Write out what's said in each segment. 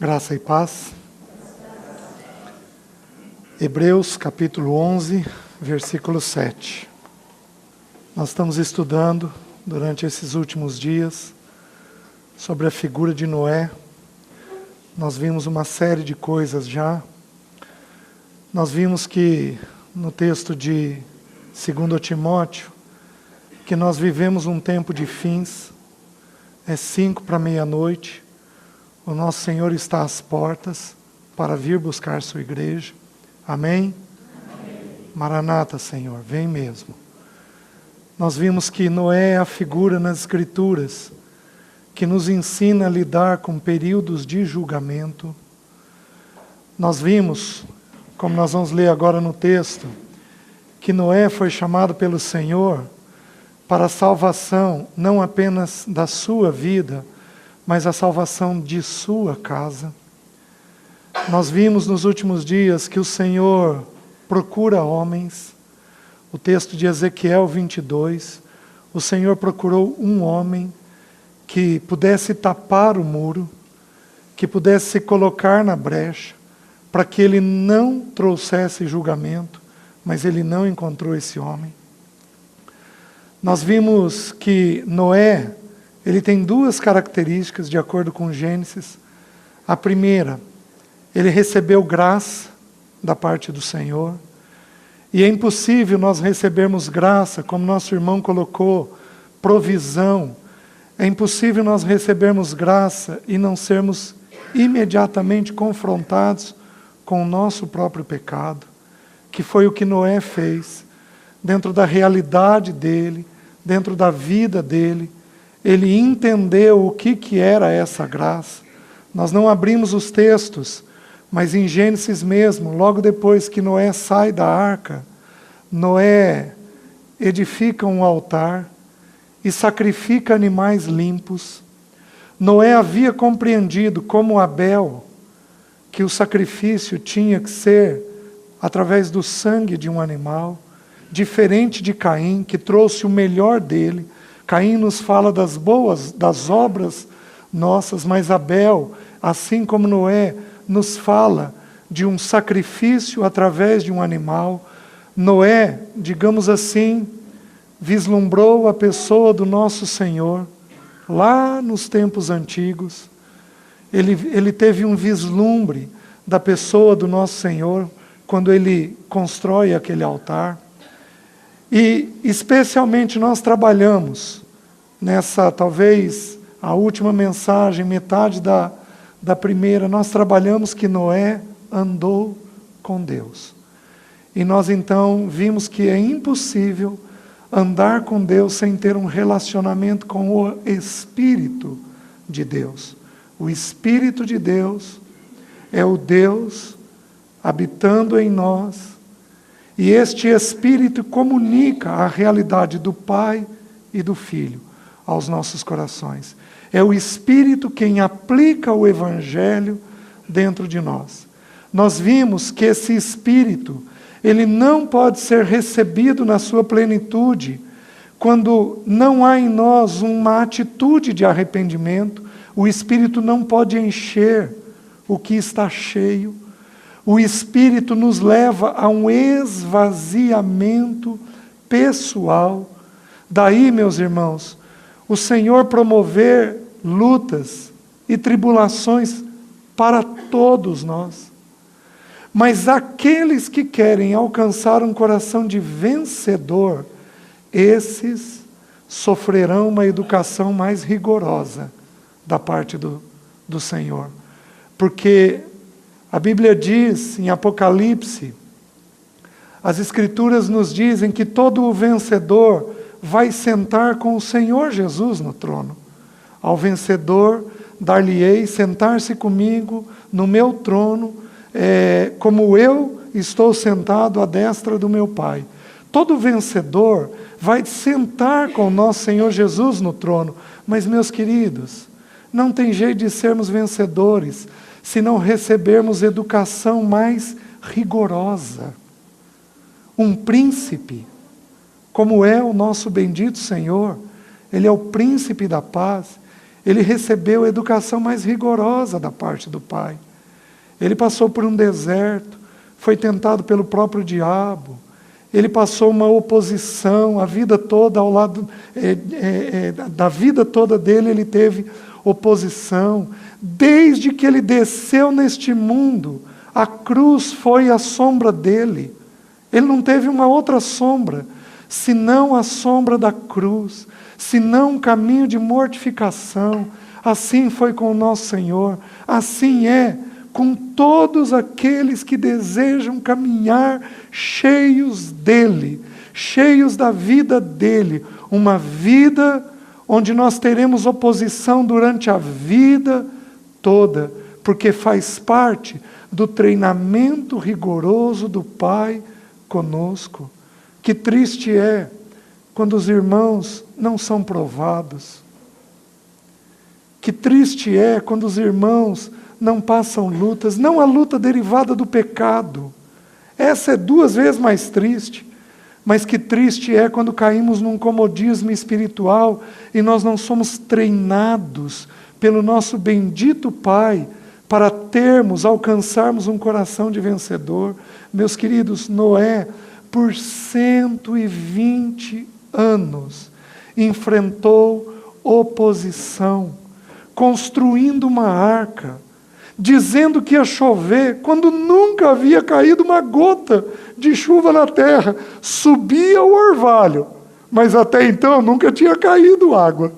Graça e paz. Hebreus capítulo 11, versículo 7. Nós estamos estudando durante esses últimos dias sobre a figura de Noé. Nós vimos uma série de coisas já. Nós vimos que no texto de 2 Timóteo, que nós vivemos um tempo de fins, é 5 para meia-noite, o nosso Senhor está às portas para vir buscar sua igreja. Amém? Amém. Maranata, Senhor, vem mesmo. Nós vimos que Noé é a figura nas Escrituras que nos ensina a lidar com períodos de julgamento. Nós vimos, como nós vamos ler agora no texto, que Noé foi chamado pelo Senhor para a salvação não apenas da sua vida, mas a salvação de sua casa. Nós vimos nos últimos dias que o Senhor procura homens. O texto de Ezequiel 22, o Senhor procurou um homem que pudesse tapar o muro, que pudesse se colocar na brecha, para que ele não trouxesse julgamento, mas ele não encontrou esse homem. Nós vimos que Noé, ele tem duas características de acordo com Gênesis. A primeira, ele recebeu graça da parte do Senhor. E é impossível nós recebermos graça, como nosso irmão colocou, provisão. É impossível nós recebermos graça e não sermos imediatamente confrontados com o nosso próprio pecado, que foi o que Noé fez, dentro da realidade dele, dentro da vida dele. Ele entendeu o que era essa graça. Nós não abrimos os textos, mas em Gênesis mesmo, logo depois que Noé sai da arca, Noé edifica um altar e sacrifica animais limpos. Noé havia compreendido, como Abel, que o sacrifício tinha que ser através do sangue de um animal, diferente de Caim, que trouxe o melhor dele. Caim nos fala das obras nossas, mas Abel, assim como Noé, nos fala de um sacrifício através de um animal. Noé, digamos assim, vislumbrou a pessoa do nosso Senhor, lá nos tempos antigos. Ele teve um vislumbre da pessoa do nosso Senhor, quando ele constrói aquele altar. E especialmente nós trabalhamos nessa, talvez, a última mensagem, metade da primeira, nós trabalhamos que Noé andou com Deus. E nós então vimos que é impossível andar com Deus sem ter um relacionamento com o Espírito de Deus. O Espírito de Deus é o Deus habitando em nós. E este Espírito comunica a realidade do Pai e do Filho aos nossos corações. É o Espírito quem aplica o Evangelho dentro de nós. Nós vimos que esse Espírito, ele não pode ser recebido na sua plenitude quando não há em nós uma atitude de arrependimento. O Espírito não pode encher o que está cheio. O Espírito nos leva a um esvaziamento pessoal. Daí, meus irmãos, o Senhor promover lutas e tribulações para todos nós. Mas aqueles que querem alcançar um coração de vencedor, esses sofrerão uma educação mais rigorosa da parte do Senhor. Porque a Bíblia diz, em Apocalipse, as Escrituras nos dizem que todo o vencedor vai sentar com o Senhor Jesus no trono. Ao vencedor, dar-lhe-ei sentar-se comigo no meu trono, como eu estou sentado à destra do meu Pai. Todo vencedor vai sentar com o nosso Senhor Jesus no trono. Mas, meus queridos, não tem jeito de sermos vencedores se não recebermos educação mais rigorosa. Um príncipe, como é o nosso bendito Senhor, Ele é o príncipe da paz, Ele recebeu a educação mais rigorosa da parte do pai. Ele passou por um deserto, foi tentado pelo próprio diabo. Ele passou uma oposição a vida toda ao lado da vida toda dele. Ele teve oposição. Desde que ele desceu neste mundo, a cruz foi a sombra dele. Ele não teve uma outra sombra, senão a sombra da cruz, senão um caminho de mortificação. Assim foi com o nosso Senhor, assim é com todos aqueles que desejam caminhar cheios dele, cheios da vida dele, uma vida onde nós teremos oposição durante a vida toda, porque faz parte do treinamento rigoroso do Pai conosco. Que triste é quando os irmãos não são provados. Que triste é quando os irmãos não passam lutas, não a luta derivada do pecado. Essa é 2 vezes mais triste. Mas que triste é quando caímos num comodismo espiritual e nós não somos treinados pelo nosso bendito Pai para alcançarmos um coração de vencedor. Meus queridos, Noé, por 120 anos, enfrentou oposição, construindo uma arca, dizendo que ia chover, quando nunca havia caído uma gota de chuva na terra. Subia o orvalho, mas até então nunca tinha caído água.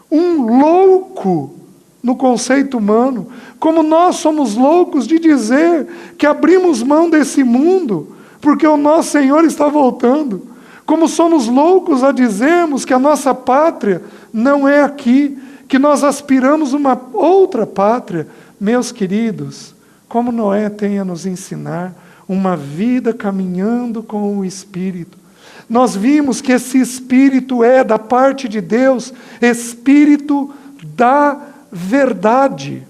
Um louco no conceito humano, como nós somos loucos de dizer que abrimos mão desse mundo, porque o nosso Senhor está voltando. Como somos loucos a dizermos que a nossa pátria não é aqui, que nós aspiramos uma outra pátria. Meus queridos, como Noé tem a nos ensinar uma vida caminhando com o Espírito. Nós vimos que esse Espírito é, da parte de Deus, Espírito da verdade.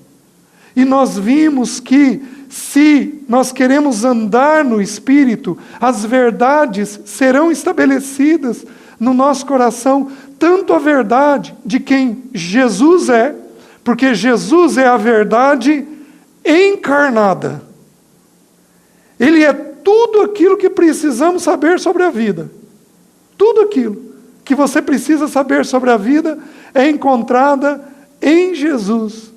E nós vimos que, se nós queremos andar no Espírito, as verdades serão estabelecidas no nosso coração, tanto a verdade de quem Jesus é, porque Jesus é a verdade encarnada. Ele é tudo aquilo que precisamos saber sobre a vida. Tudo aquilo que você precisa saber sobre a vida é encontrada em Jesus.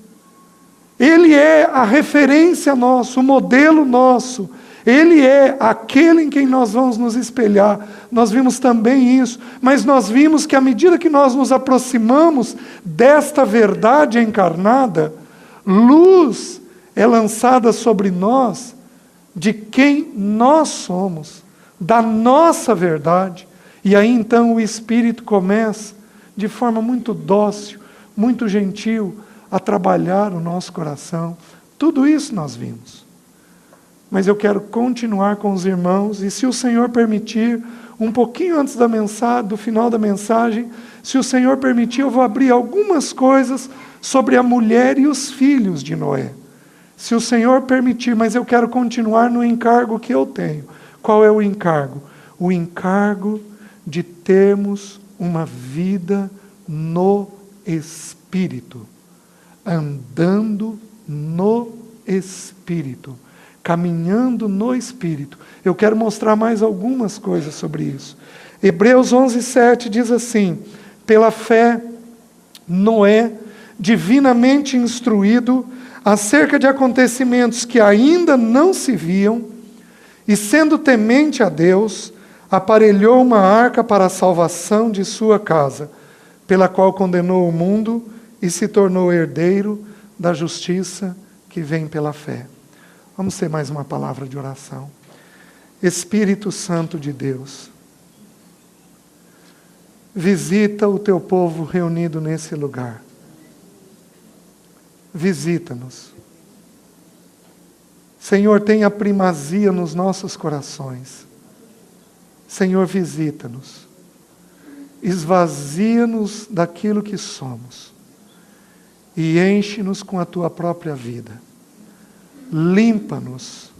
Ele é a referência nossa, o modelo nosso. Ele é aquele em quem nós vamos nos espelhar. Nós vimos também isso, mas nós vimos que à medida que nós nos aproximamos desta verdade encarnada, luz é lançada sobre nós de quem nós somos, da nossa verdade. E aí então o Espírito começa, de forma muito dócil, muito gentil, a trabalhar o nosso coração. Tudo isso nós vimos. Mas eu quero continuar com os irmãos, e se o Senhor permitir, um pouquinho antes do final da mensagem, se o Senhor permitir, eu vou abrir algumas coisas sobre a mulher e os filhos de Noé. Se o Senhor permitir, mas eu quero continuar no encargo que eu tenho. Qual é o encargo? O encargo de termos uma vida no Espírito, andando no Espírito, caminhando no Espírito. Eu quero mostrar mais algumas coisas sobre isso. Hebreus 11:7 diz assim: pela fé, Noé, divinamente instruído acerca de acontecimentos que ainda não se viam, e sendo temente a Deus, aparelhou uma arca para a salvação de sua casa, pela qual condenou o mundo e se tornou herdeiro da justiça que vem pela fé. Vamos ter mais uma palavra de oração. Espírito Santo de Deus, visita o teu povo reunido nesse lugar. Visita-nos. Senhor, tenha primazia nos nossos corações. Senhor, visita-nos. Esvazia-nos daquilo que somos. E enche-nos com a tua própria vida. Limpa-nos,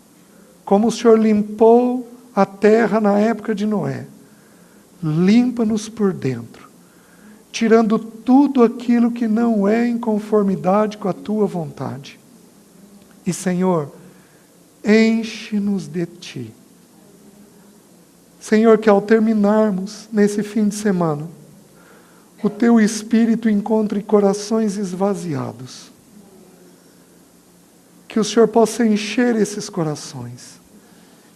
como o Senhor limpou a terra na época de Noé. Limpa-nos por dentro. tirando tudo aquilo que não é em conformidade com a tua vontade. E, Senhor, enche-nos de Ti. Senhor, que ao terminarmos nesse fim de semana, o Teu Espírito encontre corações esvaziados. Que o Senhor possa encher esses corações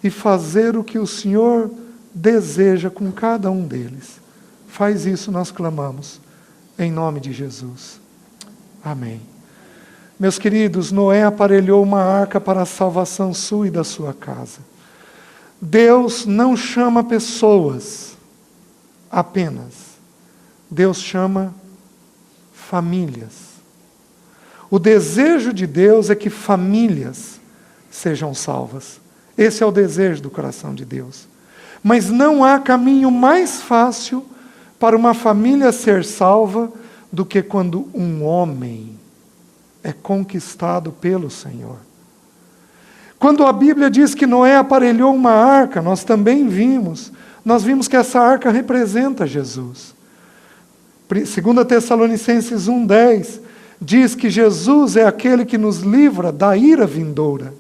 e fazer o que o Senhor deseja com cada um deles. Faz isso, nós clamamos, em nome de Jesus. Amém. Meus queridos, Noé aparelhou uma arca para a salvação sua e da sua casa. Deus não chama pessoas apenas. Deus chama famílias. O desejo de Deus é que famílias sejam salvas. Esse é o desejo do coração de Deus. Mas não há caminho mais fácil para uma família ser salva do que quando um homem é conquistado pelo Senhor. Quando a Bíblia diz que Noé aparelhou uma arca, nós vimos que essa arca representa Jesus. 2 Tessalonicenses 1,10 diz que Jesus é aquele que nos livra da ira vindoura.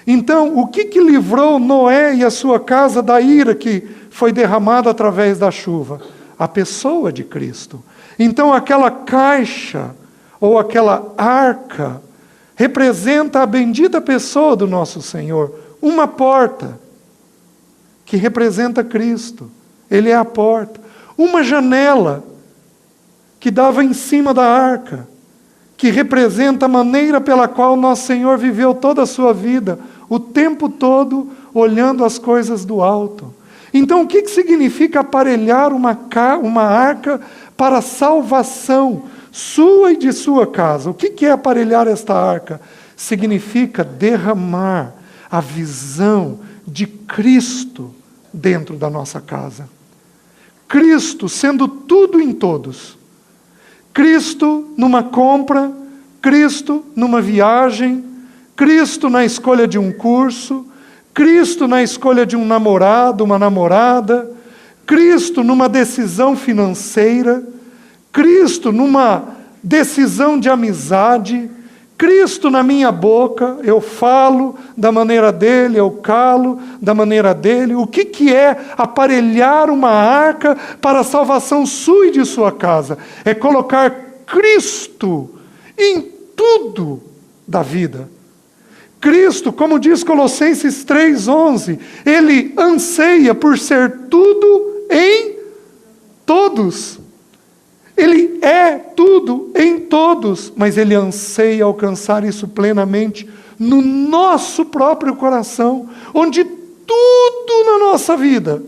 Então, o que livrou Noé e a sua casa da ira que foi derramada através da chuva? A pessoa de Cristo. Então, aquela caixa ou aquela arca representa a bendita pessoa do nosso Senhor. Uma porta que representa Cristo. Ele é a porta. Uma janela que dava em cima da arca, que representa a maneira pela qual nosso Senhor viveu toda a sua vida, o tempo todo olhando as coisas do alto. Então, o que significa aparelhar uma arca para a salvação sua e de sua casa? O que é aparelhar esta arca? Significa derramar a visão de Cristo dentro da nossa casa. Cristo sendo tudo em todos. Cristo numa compra, Cristo numa viagem, Cristo na escolha de um curso, Cristo na escolha de um namorado, uma namorada, Cristo numa decisão financeira, Cristo numa decisão de amizade, Cristo na minha boca, eu falo da maneira dele, eu calo da maneira dele. O que é aparelhar uma arca para a salvação sua e de sua casa? É colocar Cristo em tudo da vida. Cristo, como diz Colossenses 3,11, Ele anseia por ser tudo em todos. Ele é tudo em todos, mas Ele anseia alcançar isso plenamente no nosso próprio coração, onde tudo na nossa vida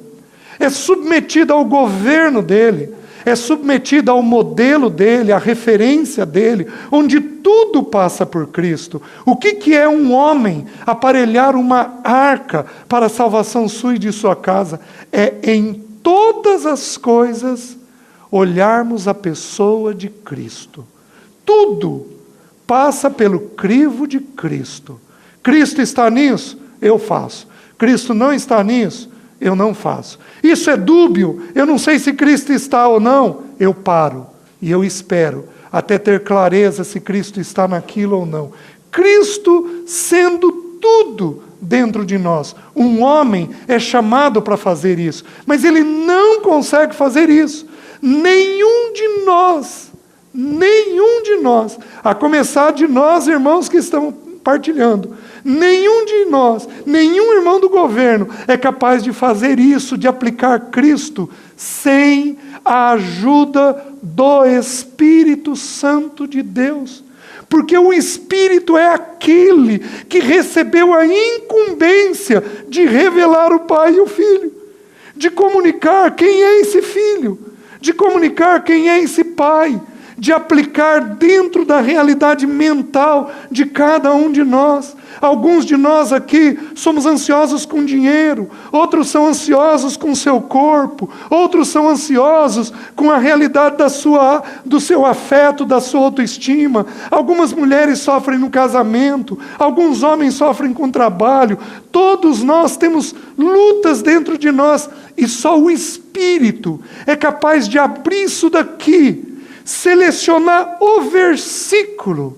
é submetido ao governo dEle, é submetida ao modelo dele, à referência dele, onde tudo passa por Cristo. O que é um homem aparelhar uma arca para a salvação sua e de sua casa? É em todas as coisas olharmos a pessoa de Cristo. Tudo passa pelo crivo de Cristo. Cristo está nisso? Eu faço. Cristo não está nisso? Eu não faço. Isso é dúbio, eu não sei se Cristo está ou não, eu paro e eu espero até ter clareza se Cristo está naquilo ou não. Cristo sendo tudo dentro de nós. Um homem é chamado para fazer isso, mas ele não consegue fazer isso. Nenhum de nós, a começar de nós, irmãos que estão partilhando, nenhum de nós, nenhum irmão do governo é capaz de fazer isso, de aplicar Cristo, sem a ajuda do Espírito Santo de Deus. Porque o Espírito é aquele que recebeu a incumbência de revelar o Pai e o Filho, de comunicar quem é esse Filho, de comunicar quem é esse Pai, de aplicar dentro da realidade mental de cada um de nós. Alguns de nós aqui somos ansiosos com dinheiro, outros são ansiosos com o seu corpo, outros são ansiosos com a realidade do seu afeto, da sua autoestima. Algumas mulheres sofrem no casamento, alguns homens sofrem com o trabalho. Todos nós temos lutas dentro de nós e só o Espírito é capaz de abrir isso daqui, selecionar o versículo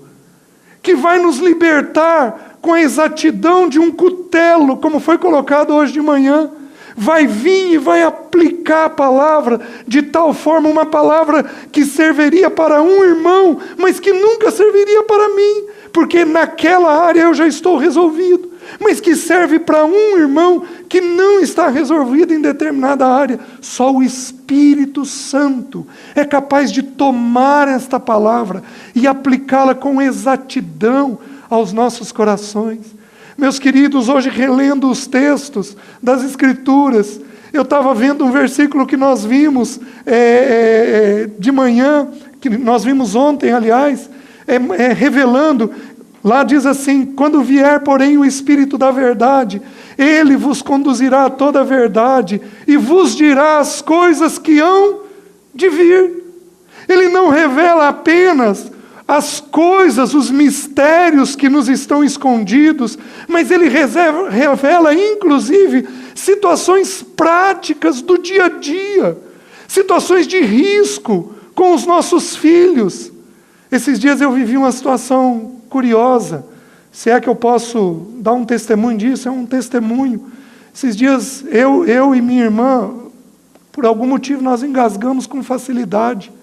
que vai nos libertar com a exatidão de um cutelo, como foi colocado hoje de manhã. Vai vir e vai aplicar a palavra de tal forma, uma palavra que serviria para um irmão, mas que nunca serviria para mim, porque naquela área eu já estou resolvido, mas que serve para um irmão que não está resolvido em determinada área. Só o Espírito Santo é capaz de tomar esta palavra e aplicá-la com exatidão aos nossos corações. Meus queridos, hoje relendo os textos das Escrituras, eu estava vendo um versículo que nós vimos de manhã, que nós vimos ontem, aliás, revelando. Lá diz assim: quando vier, porém, o Espírito da verdade, ele vos conduzirá a toda a verdade e vos dirá as coisas que hão de vir. Ele não revela apenas as coisas, os mistérios que nos estão escondidos, mas ele revela, inclusive, situações práticas do dia a dia, situações de risco com os nossos filhos. Esses dias eu vivi uma situação curiosa, se é que eu posso dar um testemunho disso, é um testemunho. Esses dias eu e minha irmã, por algum motivo, nós engasgamos com facilidade.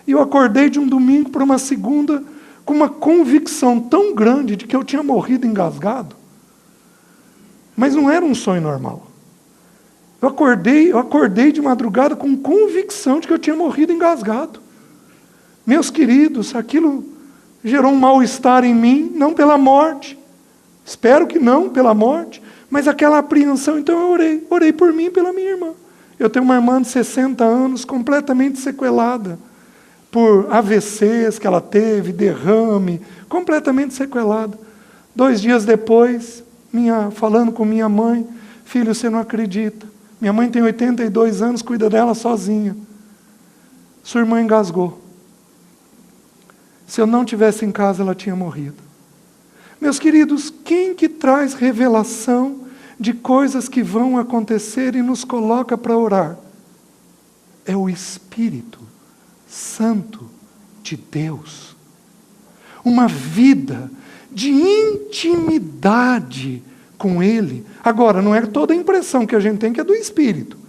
E eu acordei de um domingo para uma segunda com uma convicção tão grande de que eu tinha morrido engasgado. Mas não era um sonho normal. Eu acordei de madrugada com convicção de que eu tinha morrido engasgado. Meus queridos, aquilo gerou um mal-estar em mim, não pela morte. Espero que não pela morte, mas aquela apreensão. Então eu orei por mim e pela minha irmã. Eu tenho uma irmã de 60 anos, completamente sequelada por AVCs que ela teve, derrame, completamente sequelada. 2 dias depois, falando com minha mãe: filho, você não acredita, minha mãe tem 82 anos, cuida dela sozinha. Sua irmã engasgou. Se eu não tivesse em casa, ela tinha morrido. Meus queridos, quem que traz revelação de coisas que vão acontecer e nos coloca para orar? É o Espírito Santo de Deus. Uma vida de intimidade com Ele. Agora, não é toda a impressão que a gente tem que é do Espírito.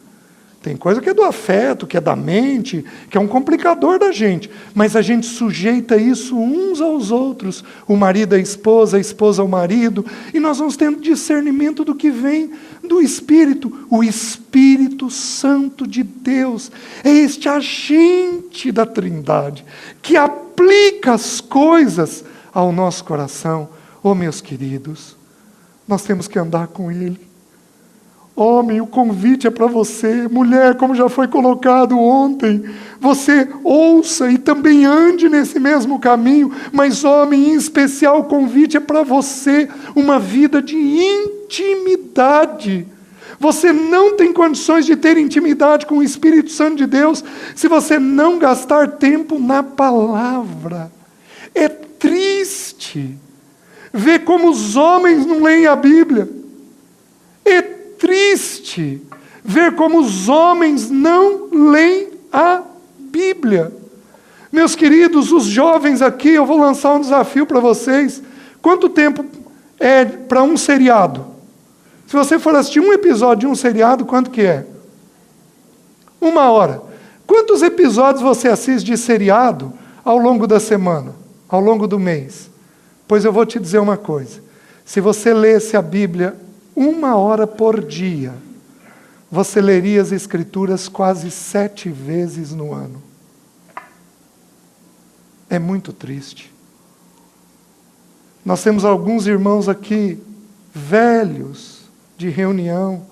Tem coisa que é do afeto, que é da mente, que é um complicador da gente. Mas a gente sujeita isso uns aos outros. O marido à esposa, a esposa ao marido. E nós vamos tendo discernimento do que vem do Espírito. O Espírito Santo de Deus é este agente da Trindade que aplica as coisas ao nosso coração. Oh, meus queridos, nós temos que andar com Ele. Homem, o convite é para você. Mulher, como já foi colocado ontem, você ouça e também ande nesse mesmo caminho. Mas, homem, em especial, o convite é para você. Uma vida de intimidade. Você não tem condições de ter intimidade com o Espírito Santo de Deus se você não gastar tempo na palavra. É triste ver como os homens não leem a Bíblia. É triste ver como os homens não leem a Bíblia. Meus queridos, os jovens aqui, eu vou lançar um desafio para vocês. Quanto tempo é para um seriado? Se você for assistir um episódio de um seriado, quanto que é? 1 hora. Quantos episódios você assiste de seriado ao longo da semana? Ao longo do mês? Pois eu vou te dizer uma coisa. Se você lesse a Bíblia 1 hora por dia, você leria as Escrituras quase 7 vezes no ano. É muito triste. Nós temos alguns irmãos aqui, velhos, de reunião,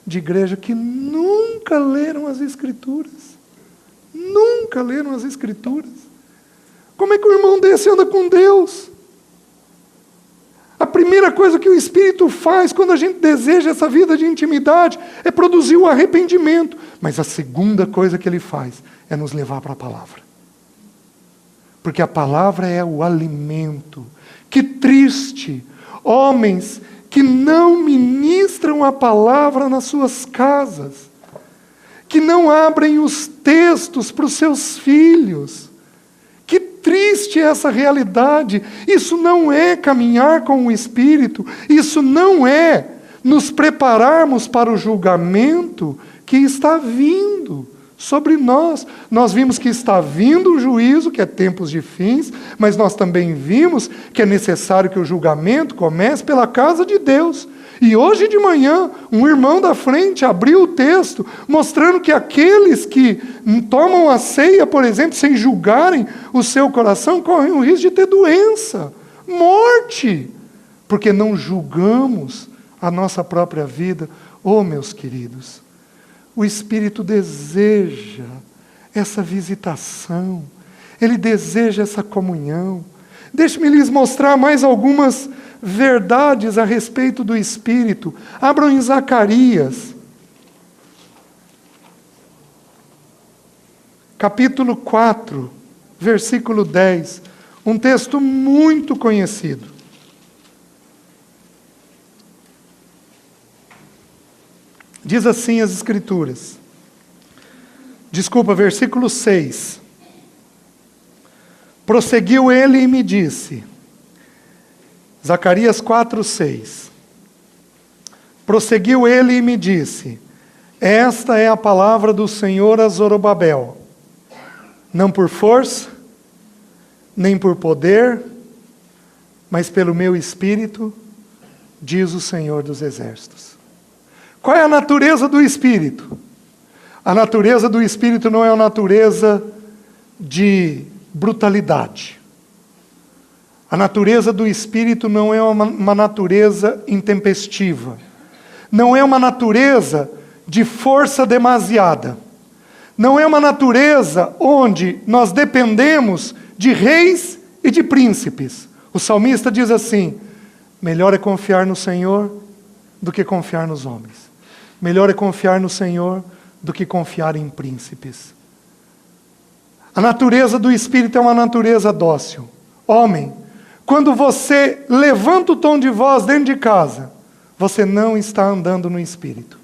de igreja, que nunca leram as Escrituras. Nunca leram as Escrituras. Como é que o irmão desse anda com Deus? A primeira coisa que o Espírito faz quando a gente deseja essa vida de intimidade é produzir o arrependimento. Mas a segunda coisa que ele faz é nos levar para a palavra. Porque a palavra é o alimento. Que triste! Homens que não ministram a palavra nas suas casas, que não abrem os textos para os seus filhos. Que triste é essa realidade. Isso não é caminhar com o Espírito, isso não é nos prepararmos para o julgamento que está vindo sobre nós. Nós vimos que está vindo o juízo, que é tempos de fins, mas nós também vimos que é necessário que o julgamento comece pela casa de Deus. E hoje de manhã, um irmão da frente abriu o texto, mostrando que aqueles que tomam a ceia, por exemplo, sem julgarem o seu coração, correm o risco de ter doença, morte, porque não julgamos a nossa própria vida. Oh, meus queridos, o Espírito deseja essa visitação, ele deseja essa comunhão. Deixe-me lhes mostrar mais algumas verdades a respeito do Espírito. Abram em Zacarias, capítulo 4, versículo 10. Um texto muito conhecido. Diz assim as Escrituras. Desculpa, versículo 6. Prosseguiu ele e me disse... Zacarias 4, 6. Prosseguiu ele e me disse: esta é a palavra do Senhor a Zorobabel, não por força, nem por poder, mas pelo meu Espírito, diz o Senhor dos Exércitos. Qual é a natureza do Espírito? A natureza do Espírito não é uma natureza de brutalidade. A natureza do Espírito não é uma natureza intempestiva. Não é uma natureza de força demasiada. Não é uma natureza onde nós dependemos de reis e de príncipes. O salmista diz assim: melhor é confiar no Senhor do que confiar nos homens. Melhor é confiar no Senhor do que confiar em príncipes. A natureza do Espírito é uma natureza dócil. Homem, quando você levanta o tom de voz dentro de casa, você não está andando no Espírito.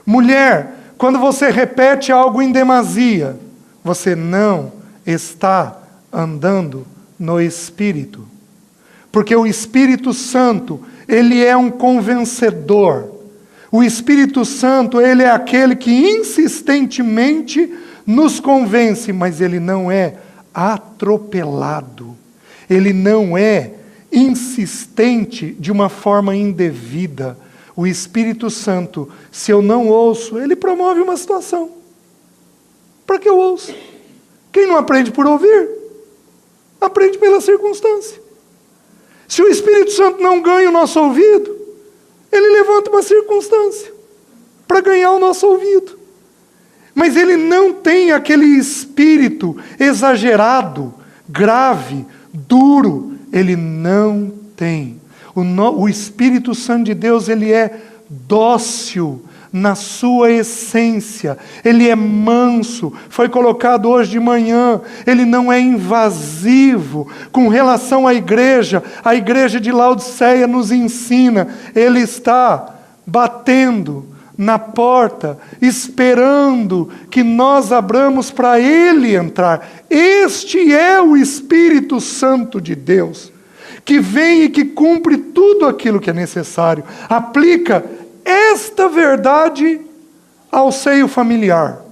Mulher, quando você repete algo em demasia, você não está andando no Espírito. Porque o Espírito Santo, ele é um convencedor. O Espírito Santo, ele é aquele que insistentemente nos convence, mas ele não é atropelado. Ele não é insistente de uma forma indevida. O Espírito Santo, se eu não ouço, ele promove uma situação. Para que eu ouço? Quem não aprende por ouvir, aprende pela circunstância. Se o Espírito Santo não ganha o nosso ouvido, ele levanta uma circunstância para ganhar o nosso ouvido. Mas ele não tem aquele espírito exagerado, grave, duro. Ele não tem. O Espírito Santo de Deus, ele é dócil na sua essência. Ele é manso. Foi colocado hoje de manhã. Ele não é invasivo. Com relação à igreja, a igreja de Laodiceia nos ensina. Ele está batendo na porta, esperando que nós abramos para ele entrar. Este é o Espírito Santo de Deus, que vem e que cumpre tudo aquilo que é necessário. Aplica esta verdade ao seio familiar.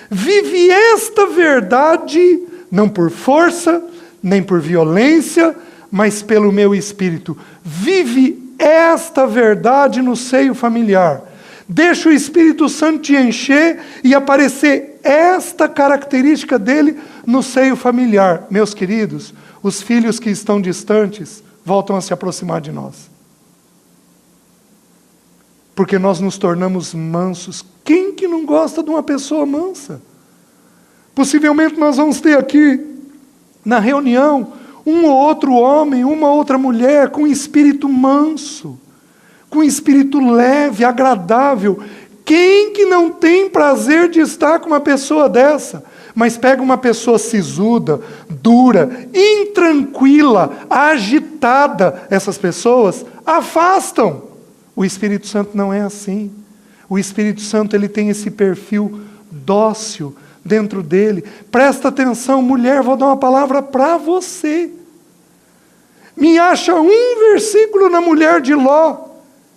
Vive esta verdade, não por força, nem por violência, mas pelo meu Espírito. Vive esta verdade no seio familiar. Deixa o Espírito Santo te encher e aparecer esta característica dele no seio familiar. Meus queridos, os filhos que estão distantes voltam a se aproximar de nós. Porque nós nos tornamos mansos. Quem que não gosta de uma pessoa mansa? Possivelmente nós vamos ter aqui, na reunião, um ou outro homem, uma outra mulher com espírito manso, com espírito leve, agradável. Quem que não tem prazer de estar com uma pessoa dessa? Mas pega uma pessoa sisuda, dura, intranquila, agitada, essas pessoas afastam. O Espírito Santo não é assim. O Espírito Santo, ele tem esse perfil dócil dentro dele. Presta atenção, mulher, vou dar uma palavra para você. Me acha um versículo na mulher de Ló,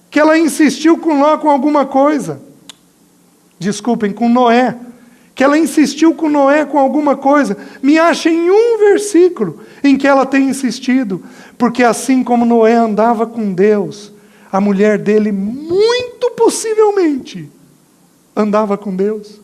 que ela insistiu com Ló com alguma coisa. Desculpem, com Noé. Que ela insistiu com Noé com alguma coisa. Me acha em um versículo em que ela tem insistido. Porque assim como Noé andava com Deus, a mulher dele muito possivelmente andava com Deus.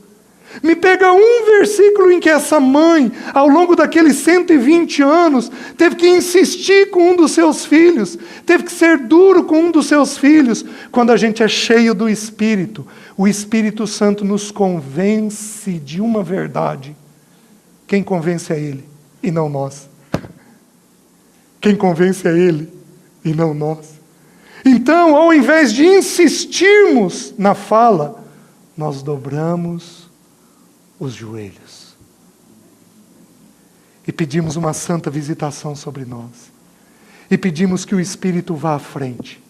Me pega um versículo em que essa mãe, ao longo daqueles 120 anos, teve que insistir com um dos seus filhos, teve que ser duro com um dos seus filhos. Quando a gente é cheio do Espírito, o Espírito Santo nos convence de uma verdade. Quem convence é Ele e não nós. Quem convence é Ele e não nós. Então, ao invés de insistirmos na fala, nós dobramos os joelhos e pedimos uma santa visitação sobre nós, e pedimos que o Espírito vá à frente,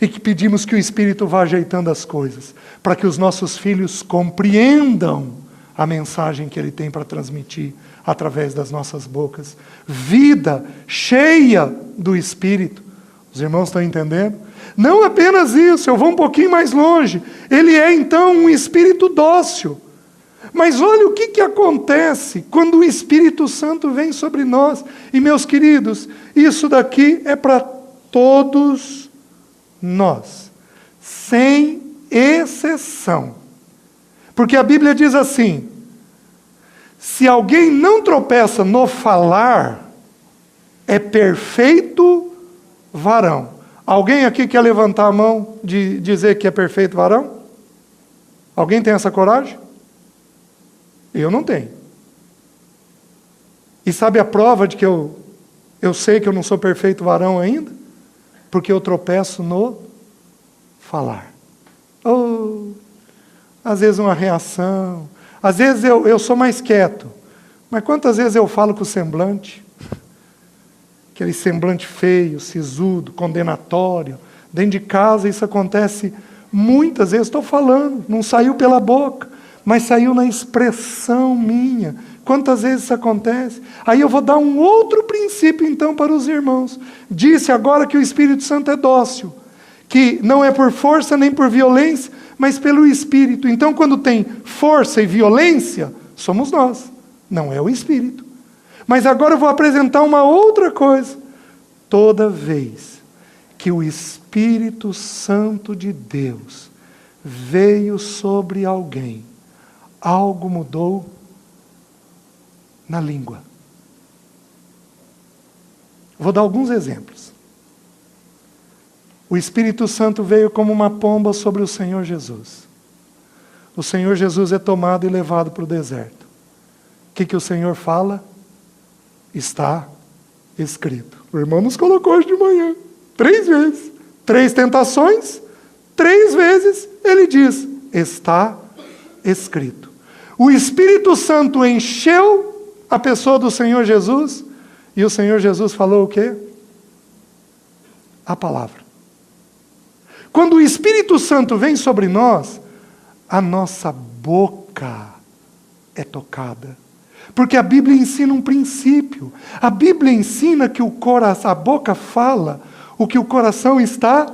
e que pedimos que o Espírito vá ajeitando as coisas, para que os nossos filhos compreendam a mensagem que Ele tem para transmitir através das nossas bocas. Vida cheia do Espírito. Os irmãos estão entendendo? Não apenas isso, eu vou um pouquinho mais longe. Ele é então um Espírito dócil. Mas olha o que acontece quando o Espírito Santo vem sobre nós. E meus queridos, isso daqui é para todos nós, sem exceção. Porque a Bíblia diz assim: se alguém não tropeça no falar, é perfeito varão. Alguém aqui quer levantar a mão de dizer que é perfeito varão? Alguém tem essa coragem? Eu não tenho. E sabe a prova de que eu sei que eu não sou perfeito varão ainda? Porque eu tropeço no falar. Às vezes uma reação. Às vezes eu sou mais quieto. Mas quantas vezes eu falo com o semblante? Aquele semblante feio, sisudo, condenatório. Dentro de casa isso acontece muitas vezes. Estou falando, não saiu pela boca, mas saiu na expressão minha. Quantas vezes isso acontece? Aí eu vou dar um outro princípio então para os irmãos. Disse agora que o Espírito Santo é dócil, que não é por força nem por violência, mas pelo Espírito. Então quando tem força e violência, somos nós, não é o Espírito. Mas agora eu vou apresentar uma outra coisa. Toda vez que o Espírito Santo de Deus veio sobre alguém, algo mudou na língua. Vou dar alguns exemplos. O Espírito Santo veio como uma pomba sobre o Senhor Jesus. O Senhor Jesus é tomado e levado para o deserto. O que o Senhor fala? Está escrito. O irmão nos colocou hoje de manhã, 3 vezes. 3 tentações, 3 vezes ele diz, está escrito. O Espírito Santo encheu a pessoa do Senhor Jesus, e o Senhor Jesus falou o quê? A palavra. Quando o Espírito Santo vem sobre nós, a nossa boca é tocada. Porque a Bíblia ensina um princípio. A Bíblia ensina que a boca fala o que o coração está.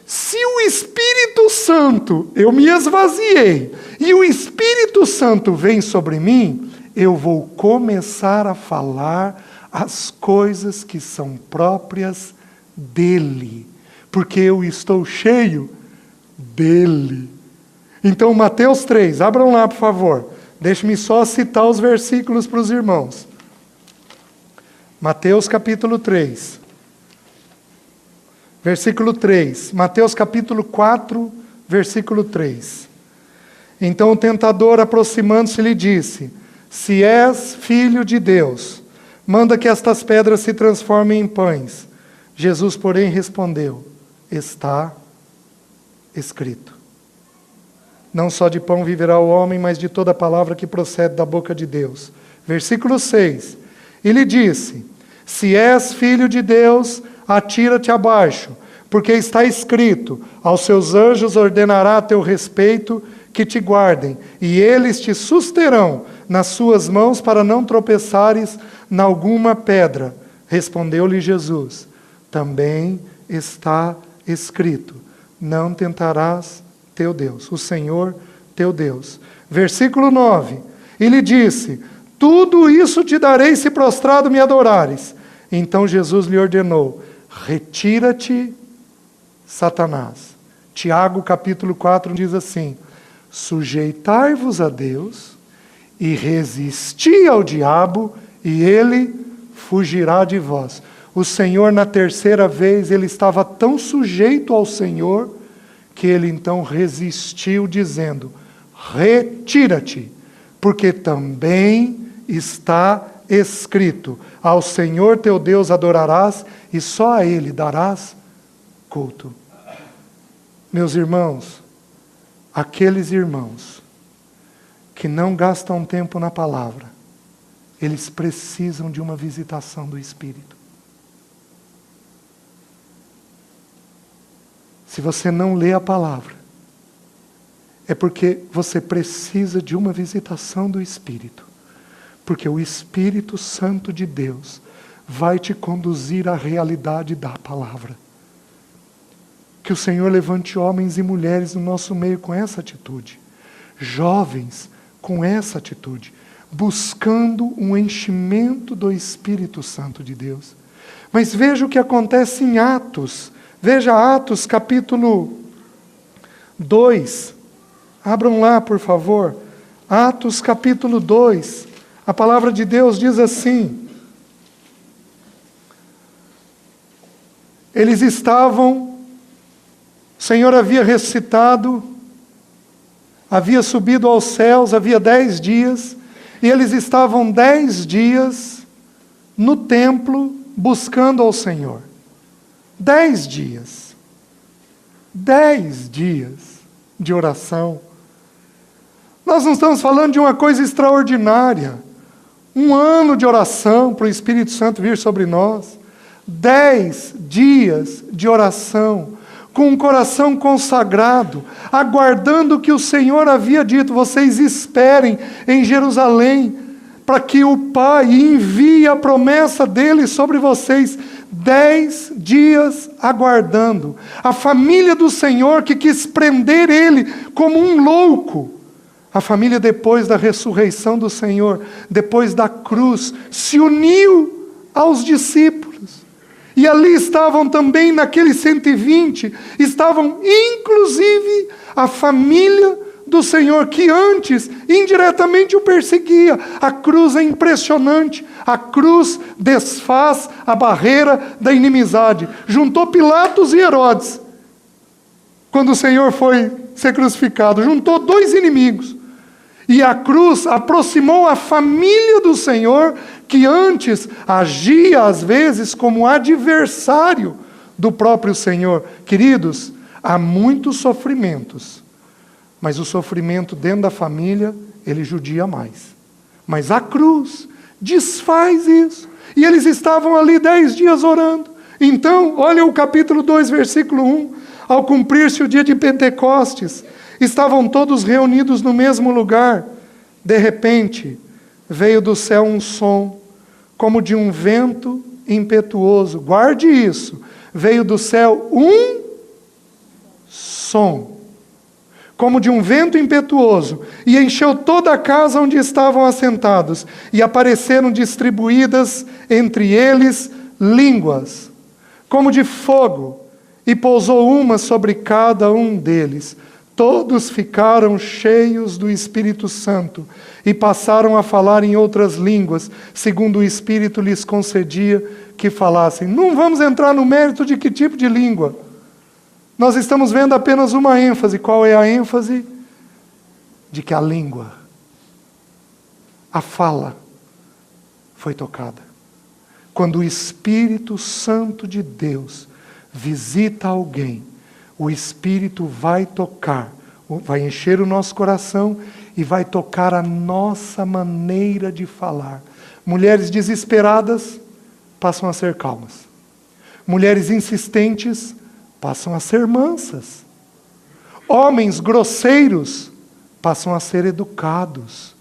Se o Espírito Santo, eu me esvaziei, e o Espírito Santo vem sobre mim, eu vou começar a falar as coisas que são próprias dele. Porque eu estou cheio dele. Então, Mateus 3, abram lá, por favor. Deixe-me só citar os versículos para os irmãos. Mateus capítulo 3. Versículo 3. Mateus capítulo 4, versículo 3. Então o tentador, aproximando-se, lhe disse: se és filho de Deus, manda que estas pedras se transformem em pães. Jesus, porém, respondeu: está escrito. Não só de pão viverá o homem, mas de toda palavra que procede da boca de Deus. Versículo 6. E lhe disse: se és filho de Deus, atira-te abaixo, porque está escrito: aos seus anjos ordenará a teu respeito que te guardem, e eles te susterão nas suas mãos para não tropeçares em alguma pedra. Respondeu-lhe Jesus: também está escrito: não tentarás teu Deus, o Senhor teu Deus. Versículo 9. E lhe disse: tudo isso te darei se prostrado me adorares. Então Jesus lhe ordenou: retira-te, Satanás. Tiago capítulo 4 diz assim: sujeitai-vos a Deus e resisti ao diabo, e ele fugirá de vós. O Senhor, na terceira vez, ele estava tão sujeito ao Senhor, que ele então resistiu, dizendo: retira-te, porque também está escrito: ao Senhor teu Deus adorarás, e só a Ele darás culto. Meus irmãos, aqueles irmãos que não gastam tempo na palavra, eles precisam de uma visitação do Espírito. Se você não lê a palavra, é porque você precisa de uma visitação do Espírito. Porque o Espírito Santo de Deus vai te conduzir à realidade da palavra. Que o Senhor levante homens e mulheres no nosso meio com essa atitude. Jovens com essa atitude. Buscando um enchimento do Espírito Santo de Deus. Mas veja o que acontece em Atos. Veja Atos capítulo 2. Abram lá, por favor. Atos capítulo 2. A palavra de Deus diz assim: eles estavam, o Senhor havia ressuscitado, havia subido aos céus, havia 10 dias, e eles estavam 10 dias no templo buscando ao Senhor. 10 dias. 10 dias de oração. Nós não estamos falando de uma coisa extraordinária. 1 ano de oração para o Espírito Santo vir sobre nós. 10 dias de oração, com um coração consagrado, aguardando o que o Senhor havia dito: vocês esperem em Jerusalém, para que o Pai envie a promessa dele sobre vocês. 10 dias aguardando. A família do Senhor que quis prender ele como um louco. A família, depois da ressurreição do Senhor, depois da cruz, se uniu aos discípulos. E ali estavam também, naqueles 120, estavam inclusive a família do Senhor, que antes indiretamente o perseguia. A cruz é impressionante. A cruz desfaz a barreira da inimizade. Juntou Pilatos e Herodes. Quando o Senhor foi ser crucificado, juntou 2 inimigos. E a cruz aproximou a família do Senhor, que antes agia às vezes como adversário do próprio Senhor. Queridos, há muitos sofrimentos, mas o sofrimento dentro da família, ele judia mais. Mas a cruz desfaz isso. E eles estavam ali 10 dias orando. Então, olha o capítulo 2, versículo 1. Ao cumprir-se o dia de Pentecostes, estavam todos reunidos no mesmo lugar. De repente, veio do céu um som, como de um vento impetuoso. Guarde isso. Veio do céu um som, como de um vento impetuoso, e encheu toda a casa onde estavam assentados, e apareceram distribuídas entre eles línguas, como de fogo, e pousou uma sobre cada um deles. Todos ficaram cheios do Espírito Santo e passaram a falar em outras línguas, segundo o Espírito lhes concedia que falassem. Não vamos entrar no mérito de que tipo de língua. Nós estamos vendo apenas uma ênfase. Qual é a ênfase? De que a língua a fala foi tocada. Quando o Espírito Santo de Deus visita alguém, o Espírito vai tocar, vai encher o nosso coração e vai tocar a nossa maneira de falar. Mulheres desesperadas passam a ser calmas. Mulheres insistentes passam a ser mansas. Homens grosseiros passam a ser educados,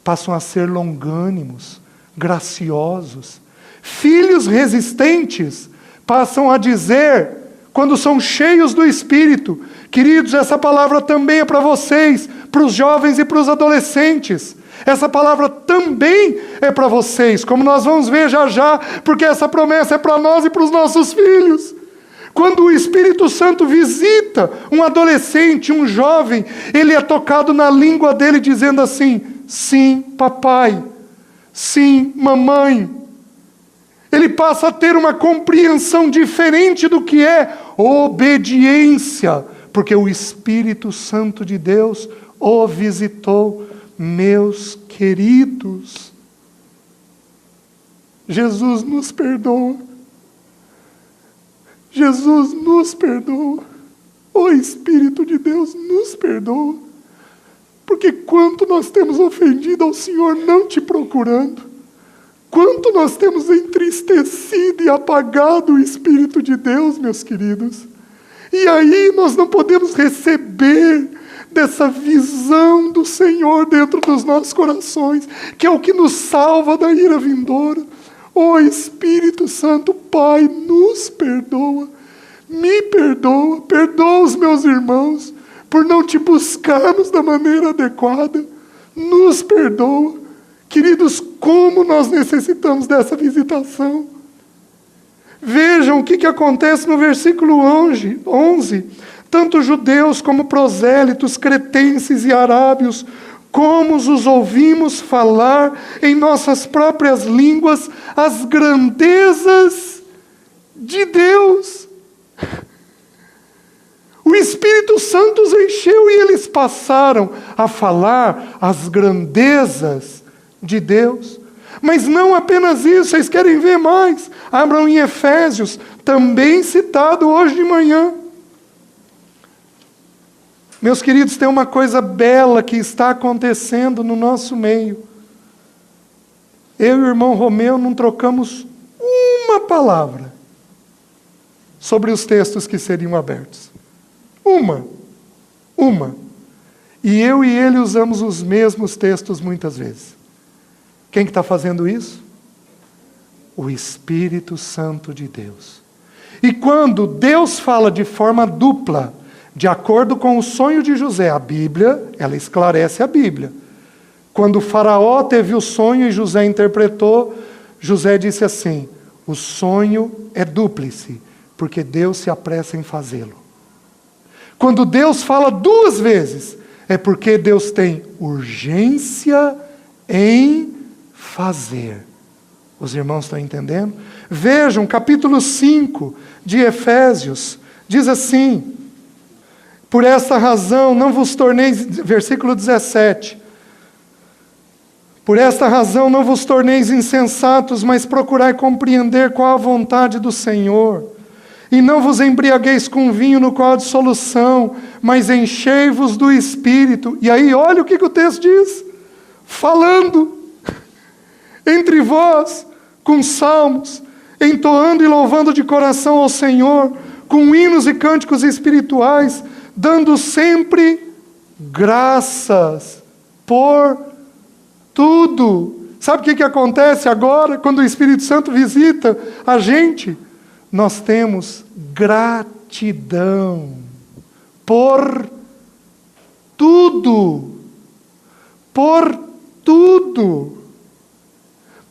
passam a ser longânimos, graciosos. Filhos resistentes passam a dizer, quando são cheios do Espírito, queridos, essa palavra também é para vocês, para os jovens e para os adolescentes. Essa palavra também é para vocês, como nós vamos ver já já, porque essa promessa é para nós e para os nossos filhos. Quando o Espírito Santo visita um adolescente, um jovem, ele é tocado na língua dele dizendo assim: sim, papai, sim, mamãe. Ele passa a ter uma compreensão diferente do que é obediência, porque o Espírito Santo de Deus o visitou. Meus queridos, Jesus nos perdoa. Jesus nos perdoa. O Espírito de Deus nos perdoa. Porque quanto nós temos ofendido ao Senhor não te procurando, quanto nós temos entristecido e apagado o Espírito de Deus, meus queridos. E aí nós não podemos receber dessa visão do Senhor dentro dos nossos corações, que é o que nos salva da ira vindoura. Ó Espírito Santo, Pai, nos perdoa, me perdoa, perdoa os meus irmãos, por não te buscarmos da maneira adequada, nos perdoa. Queridos, como nós necessitamos dessa visitação. Vejam o que acontece no versículo 11. Tanto judeus como prosélitos, cretenses e arábios, como os ouvimos falar em nossas próprias línguas as grandezas de Deus. O Espírito Santo os encheu e eles passaram a falar as grandezas de Deus. Mas não apenas isso, vocês querem ver mais? Abram em Efésios, também citado hoje de manhã. Meus queridos, tem uma coisa bela que está acontecendo no nosso meio. Eu e o irmão Romeu não trocamos uma palavra sobre os textos que seriam abertos. Uma. E eu e ele usamos os mesmos textos muitas vezes. Quem que está fazendo isso? O Espírito Santo de Deus. E quando Deus fala de forma dupla, de acordo com o sonho de José, a Bíblia, ela esclarece a Bíblia. Quando o faraó teve o sonho e José interpretou, José disse assim: o sonho é dúplice, porque Deus se apressa em fazê-lo. Quando Deus fala duas vezes, é porque Deus tem urgência em fazer. Os irmãos estão entendendo? Vejam, capítulo 5 de Efésios, diz assim: por esta razão não vos torneis, versículo 17, por esta razão não vos torneis insensatos, mas procurai compreender qual a vontade do Senhor. E não vos embriagueis com vinho no qual há dissolução, mas enchei-vos do Espírito. E aí olha o que o texto diz: falando entre vós com salmos, entoando e louvando de coração ao Senhor, com hinos e cânticos espirituais, dando sempre graças por tudo. Sabe o que acontece agora, quando o Espírito Santo visita a gente? Nós temos gratidão por tudo. Por tudo.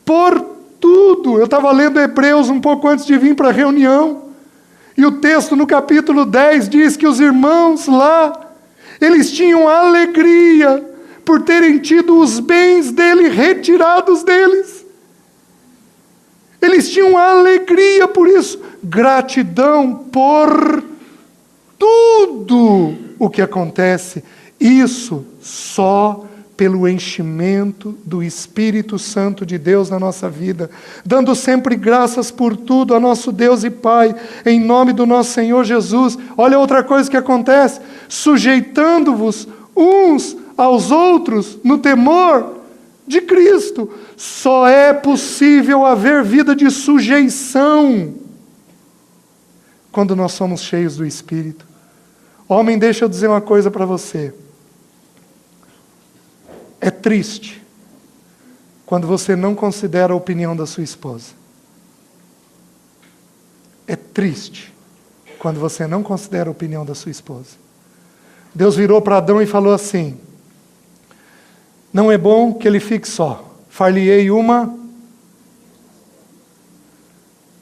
Por tudo. Eu estava lendo Hebreus um pouco antes de vir para a reunião. E o texto no capítulo 10 diz que os irmãos lá, eles tinham alegria por terem tido os bens dele retirados deles. Eles tinham alegria por isso. Gratidão por tudo o que acontece. Isso só pelo enchimento do Espírito Santo de Deus na nossa vida, dando sempre graças por tudo a nosso Deus e Pai, em nome do nosso Senhor Jesus. Olha outra coisa que acontece: sujeitando-vos uns aos outros no temor de Cristo. Só é possível haver vida de sujeição quando nós somos cheios do Espírito. Homem, deixa eu dizer uma coisa para você. É triste quando você não considera a opinião da sua esposa. É triste quando você não considera a opinião da sua esposa. Deus virou para Adão e falou assim: não é bom que ele fique só. Far-lhe-ei uma...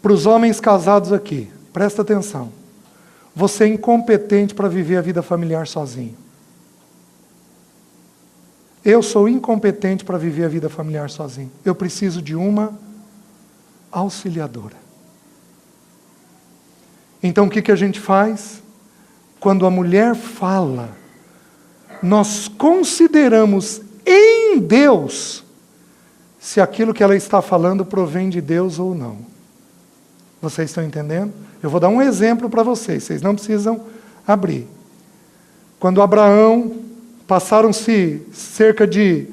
Para os homens casados aqui, presta atenção. Você é incompetente para viver a vida familiar sozinho. Eu sou incompetente para viver a vida familiar sozinho. Eu preciso de uma auxiliadora. Então o que a gente faz? Quando a mulher fala, nós consideramos em Deus se aquilo que ela está falando provém de Deus ou não. Vocês estão entendendo? Eu vou dar um exemplo para vocês não precisam abrir. Quando Abraão, passaram-se cerca de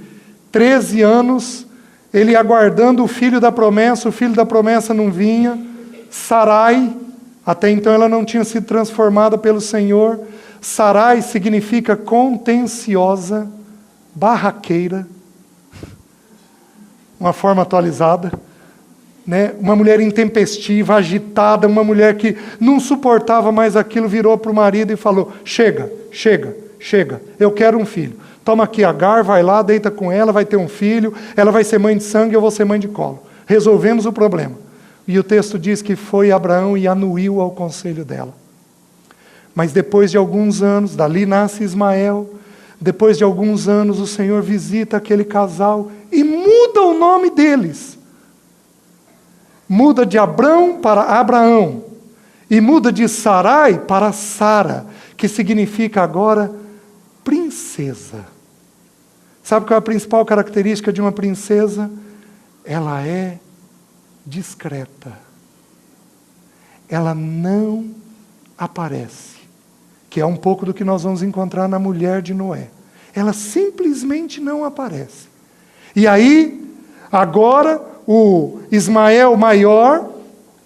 13 anos, ele aguardando o filho da promessa não vinha. Sarai, até então ela não tinha sido transformada pelo Senhor. Sarai significa contenciosa, barraqueira, uma forma atualizada, né? Uma mulher intempestiva, agitada, uma mulher que não suportava mais aquilo, virou para o marido e falou: chega, eu quero um filho. Toma aqui Agar, vai lá, deita com ela, vai ter um filho, ela vai ser mãe de sangue, eu vou ser mãe de colo. Resolvemos o problema. E o texto diz que foi Abraão e anuiu ao conselho dela. Mas depois de alguns anos, dali nasce Ismael. Depois de alguns anos, o Senhor visita aquele casal e muda o nome deles. Muda de Abrão para Abraão. E muda de Sarai para Sara, que significa agora princesa. Sabe qual é a principal característica de uma princesa? Ela é discreta. Ela não aparece. Que é um pouco do que nós vamos encontrar na mulher de Noé. Ela simplesmente não aparece. E aí, agora, o Ismael maior,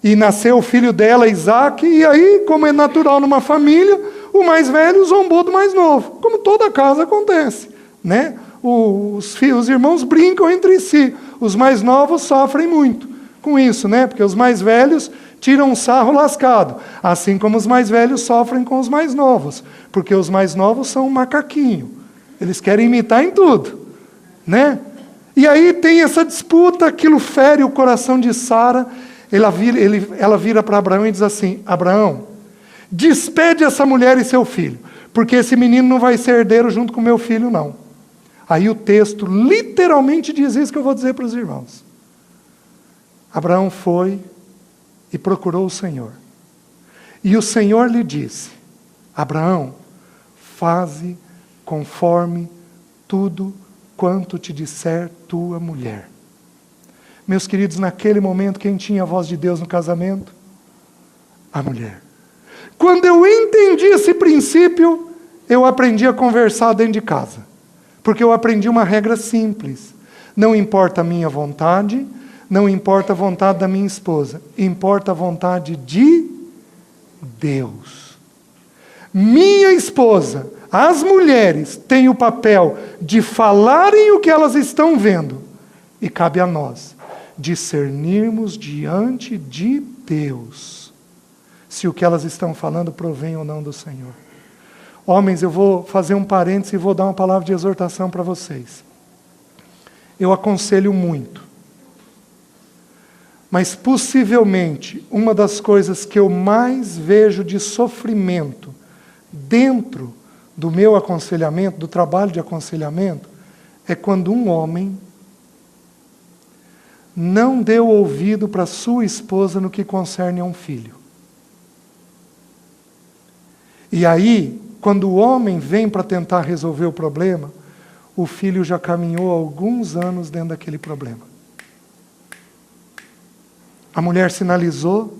e nasceu o filho dela, Isaque, e aí, como é natural numa família, o mais velho zombou do mais novo, como toda casa acontece, né? Os irmãos brincam entre si, os mais novos sofrem muito com isso, né? Porque os mais velhos tiram um sarro lascado, assim como os mais velhos sofrem com os mais novos, porque os mais novos são um macaquinho, eles querem imitar em tudo, né? E aí tem essa disputa, aquilo fere o coração de Sara. Ela vira para Abraão e diz assim: Abraão, despede essa mulher e seu filho, porque esse menino não vai ser herdeiro junto com meu filho, não. Aí o texto literalmente diz isso que eu vou dizer para os irmãos. Abraão foi e procurou o Senhor. E o Senhor lhe disse: Abraão, faze conforme tudo quanto te disser tua mulher. Meus queridos, naquele momento, quem tinha a voz de Deus no casamento? A mulher. Quando eu entendi esse princípio, eu aprendi a conversar dentro de casa. Porque eu aprendi uma regra simples. Não importa a minha vontade, não importa a vontade da minha esposa, importa a vontade de Deus. Minha esposa, as mulheres têm o papel de falarem o que elas estão vendo. E cabe a nós discernirmos diante de Deus se o que elas estão falando provém ou não do Senhor. Homens, eu vou fazer um parênteses e vou dar uma palavra de exortação para vocês. Eu aconselho muito. Mas possivelmente uma das coisas que eu mais vejo de sofrimento dentro do meu aconselhamento, do trabalho de aconselhamento, é quando um homem não deu ouvido para sua esposa no que concerne a um filho. E aí, quando o homem vem para tentar resolver o problema, o filho já caminhou alguns anos dentro daquele problema. A mulher sinalizou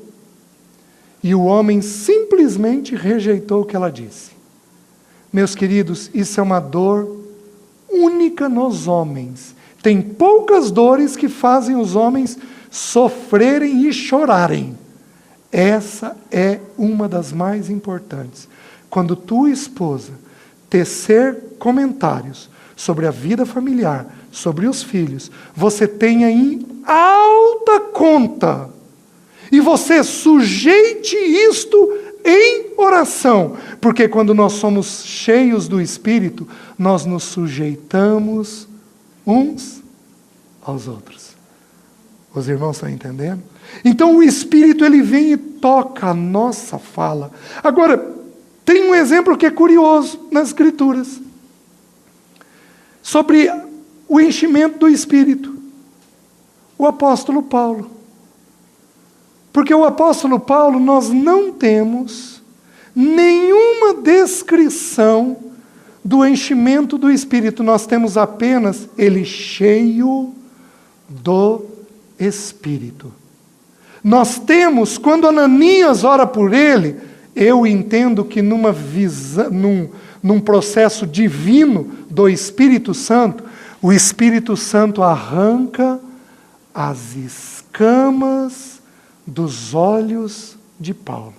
e o homem simplesmente rejeitou o que ela disse. Meus queridos, isso é uma dor única nos homens. Tem poucas dores que fazem os homens sofrerem e chorarem. Essa é uma das mais importantes. Quando tua esposa tecer comentários sobre a vida familiar, sobre os filhos, você tenha em alta conta. E você sujeite isto em oração. Porque quando nós somos cheios do Espírito, nós nos sujeitamos uns aos outros. Os irmãos estão entendendo? Então o Espírito ele vem e toca a nossa fala. Agora, tem um exemplo que é curioso nas Escrituras. Sobre o enchimento do Espírito. O apóstolo Paulo. Porque o apóstolo Paulo, nós não temos nenhuma descrição do enchimento do Espírito. Nós temos apenas ele cheio do Espírito. Nós temos, quando Ananias ora por ele, eu entendo que num processo divino do Espírito Santo, o Espírito Santo arranca as escamas dos olhos de Paulo.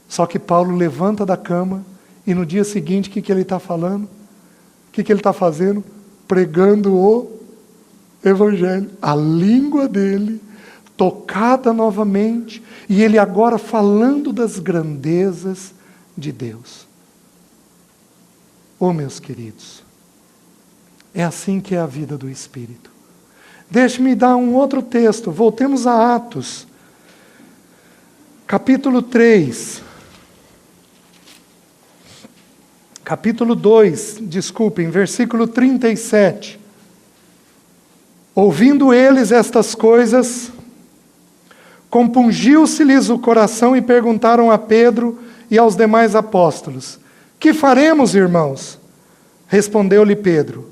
Só que Paulo levanta da cama e no dia seguinte, o que ele está falando? O que ele está fazendo? Pregando o Evangelho. A língua dele tocada novamente, e ele agora falando das grandezas de Deus. Oh, meus queridos, é assim que é a vida do Espírito. Deixe-me dar um outro texto, voltemos a Atos, capítulo 3, capítulo 2, desculpem, versículo 37. Ouvindo eles estas coisas, compungiu-se-lhes o coração e perguntaram a Pedro e aos demais apóstolos: que faremos, irmãos? Respondeu-lhe Pedro: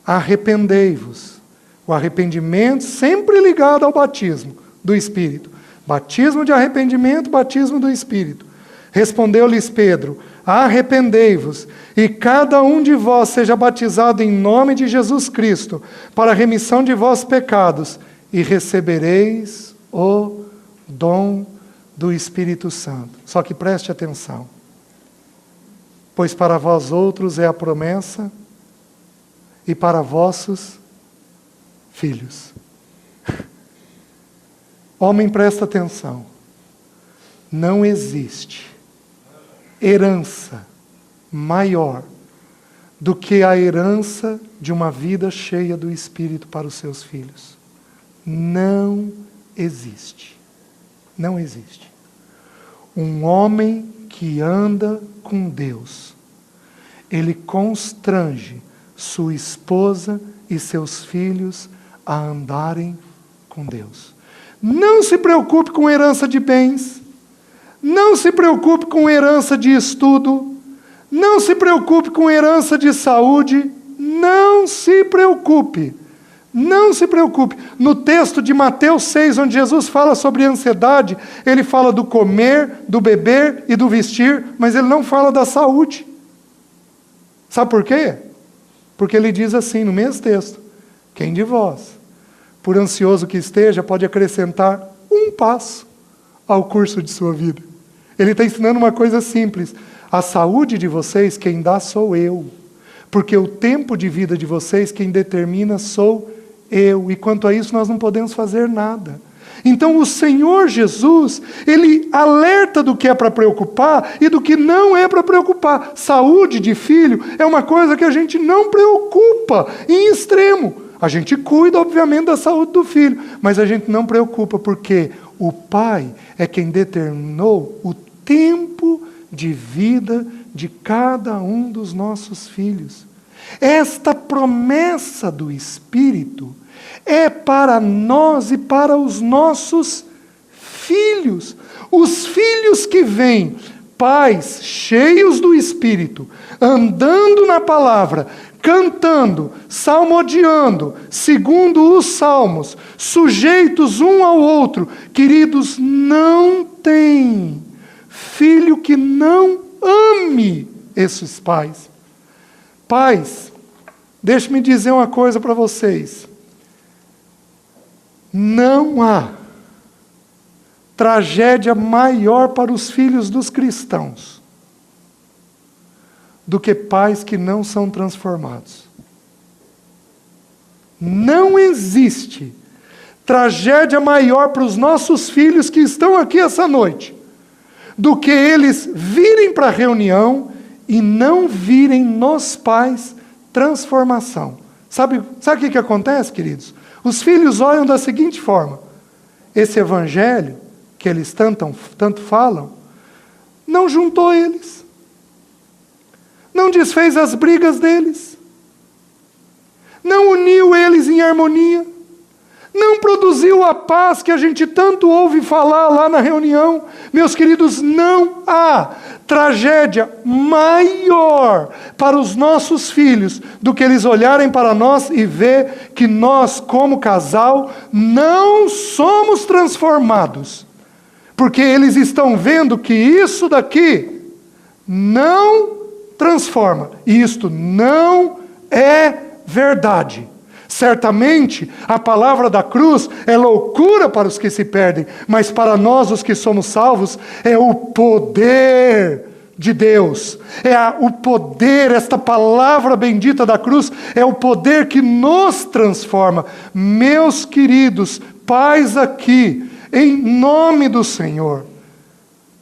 arrependei-vos. O arrependimento sempre ligado ao batismo do Espírito. Batismo de arrependimento, batismo do Espírito. Respondeu-lhes Pedro: arrependei-vos, e cada um de vós seja batizado em nome de Jesus Cristo, para a remissão de vossos pecados, e recebereis o dom do Espírito Santo. Só que preste atenção. Pois para vós outros é a promessa, e para vossos filhos. Homem, presta atenção. Não existe herança maior do que a herança de uma vida cheia do Espírito para os seus filhos. Não existe. Não existe. Um homem que anda com Deus, ele constrange sua esposa e seus filhos a andarem com Deus. Não se preocupe com herança de bens, não se preocupe com herança de estudo, não se preocupe com herança de saúde, não se preocupe. Não se preocupe. No texto de Mateus 6, onde Jesus fala sobre ansiedade, ele fala do comer, do beber e do vestir, mas ele não fala da saúde. Sabe por quê? Porque ele diz assim, no mesmo texto: quem de vós, por ansioso que esteja, pode acrescentar um passo ao curso de sua vida? Ele está ensinando uma coisa simples. A saúde de vocês, quem dá sou eu. Porque o tempo de vida de vocês, quem determina sou eu. E quanto a isso, nós não podemos fazer nada. Então o Senhor Jesus, ele alerta do que é para preocupar e do que não é para preocupar. Saúde de filho é uma coisa que a gente não preocupa em extremo. A gente cuida, obviamente, da saúde do filho, mas a gente não preocupa, porque o Pai é quem determinou o tempo de vida de cada um dos nossos filhos. Esta promessa do Espírito é para nós e para os nossos filhos. Os filhos que vêm, pais cheios do Espírito, andando na palavra, cantando, salmodiando, segundo os salmos, sujeitos um ao outro. Queridos, não tem filho que não ame esses pais. Pais, deixe-me dizer uma coisa para vocês. Não há tragédia maior para os filhos dos cristãos do que pais que não são transformados. Não existe tragédia maior para os nossos filhos que estão aqui essa noite do que eles virem para a reunião e não virem nos pais transformação. Sabe o que acontece, queridos? Os filhos olham da seguinte forma: esse evangelho que eles tanto falam, não juntou eles, não desfez as brigas deles, não uniu eles em harmonia, não produziu a paz que a gente tanto ouve falar lá na reunião. Meus queridos, não há tragédia maior para os nossos filhos do que eles olharem para nós e ver que nós, como casal, não somos transformados. Porque eles estão vendo que isso daqui não transforma. E isto não é verdade. Certamente, a palavra da cruz é loucura para os que se perdem, mas para nós, os que somos salvos, é o poder de Deus. O poder, esta palavra bendita da cruz, é o poder que nos transforma. Meus queridos pais aqui, em nome do Senhor,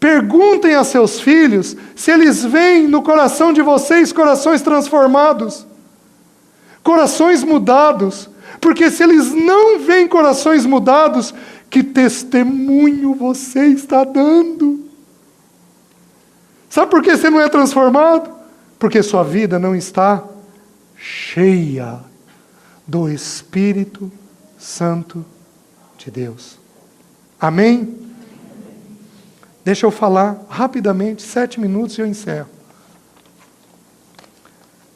perguntem a seus filhos se eles veem no coração de vocês corações transformados, corações mudados, porque se eles não veem corações mudados, que testemunho você está dando? Sabe por que você não é transformado? Porque sua vida não está cheia do Espírito Santo de Deus. Amém? Deixa eu falar rapidamente, 7 minutos e eu encerro.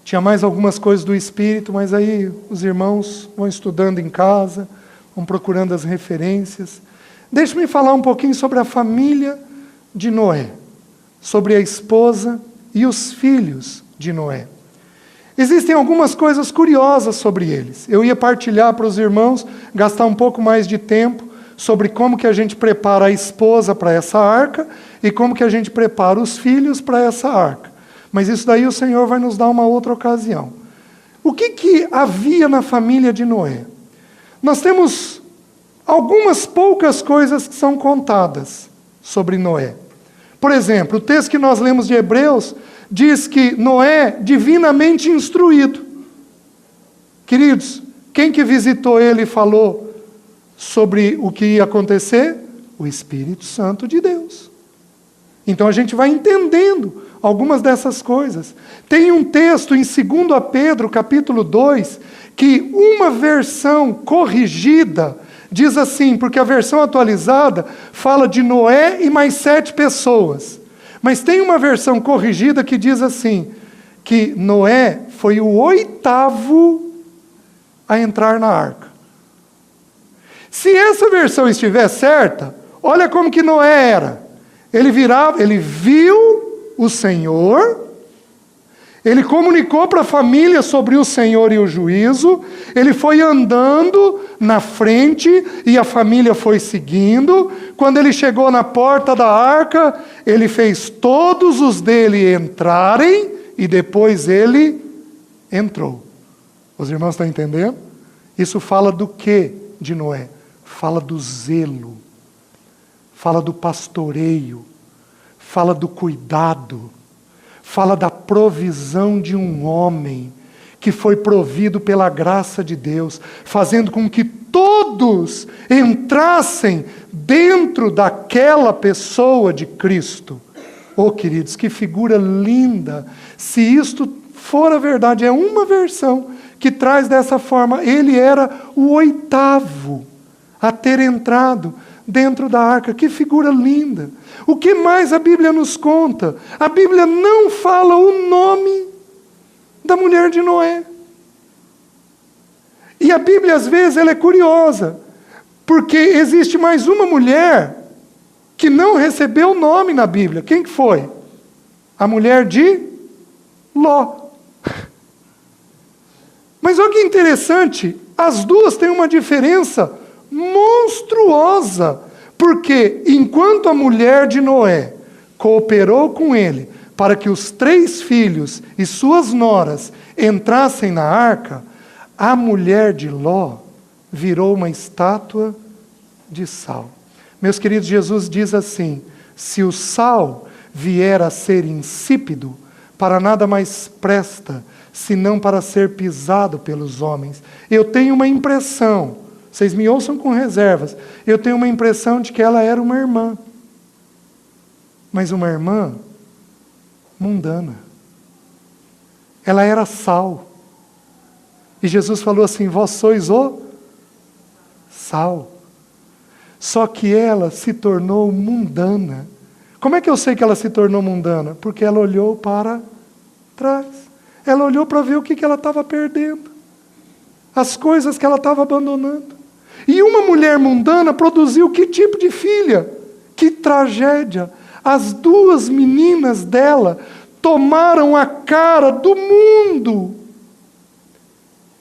Tinha mais algumas coisas do Espírito, mas aí os irmãos vão estudando em casa, vão procurando as referências. Deixe-me falar um pouquinho sobre a família de Noé, sobre a esposa e os filhos de Noé. Existem algumas coisas curiosas sobre eles. Eu ia partilhar para os irmãos, gastar um pouco mais de tempo, sobre como que a gente prepara a esposa para essa arca e como que a gente prepara os filhos para essa arca. Mas isso daí o Senhor vai nos dar uma outra ocasião. O que havia na família de Noé? Nós temos algumas poucas coisas que são contadas sobre Noé. Por exemplo, o texto que nós lemos de Hebreus diz que Noé, divinamente instruído. Queridos, quem que visitou ele e falou sobre o que ia acontecer? O Espírito Santo de Deus. Então a gente vai entendendo algumas dessas coisas. Tem um texto em 2 Pedro, capítulo 2, que uma versão corrigida diz assim, porque a versão atualizada fala de Noé e mais 7 pessoas. Mas tem uma versão corrigida que diz assim, que Noé foi o 8º a entrar na arca. Se essa versão estiver certa, olha como que Noé era. Ele viu o Senhor, ele comunicou para a família sobre o Senhor e o juízo, ele foi andando na frente e a família foi seguindo. Quando ele chegou na porta da arca, ele fez todos os dele entrarem e depois ele entrou. Os irmãos estão entendendo? Isso fala do que de Noé? Fala do zelo, fala do pastoreio, fala do cuidado, fala da provisão de um homem que foi provido pela graça de Deus, fazendo com que todos entrassem dentro daquela pessoa de Cristo. Oh, queridos, que figura linda! Se isto for a verdade, é uma versão que traz dessa forma. Ele era o 8º a ter entrado dentro da arca. Que figura linda! O que mais a Bíblia nos conta? A Bíblia não fala o nome da mulher de Noé. E a Bíblia, às vezes, ela é curiosa, porque existe mais uma mulher que não recebeu nome na Bíblia. Quem que foi? A mulher de Ló. Mas olha que interessante, as duas têm uma diferença monstruosa, porque enquanto a mulher de Noé cooperou com ele para que os 3 filhos e suas noras entrassem na arca, a mulher de Ló virou uma estátua de sal. Meus queridos, Jesus diz assim: se o sal vier a ser insípido, para nada mais presta, senão para ser pisado pelos homens. Eu tenho uma impressão, vocês me ouçam com reservas, eu tenho uma impressão de que ela era uma irmã, mas uma irmã mundana. Ela era sal. E Jesus falou assim: vós sois o sal. Só que ela se tornou mundana. Como é que eu sei que ela se tornou mundana? Porque ela olhou para trás. Ela olhou para ver o que ela estava perdendo. As coisas que ela estava abandonando. E uma mulher mundana produziu que tipo de filha? Que tragédia. As 2 meninas dela tomaram a cara do mundo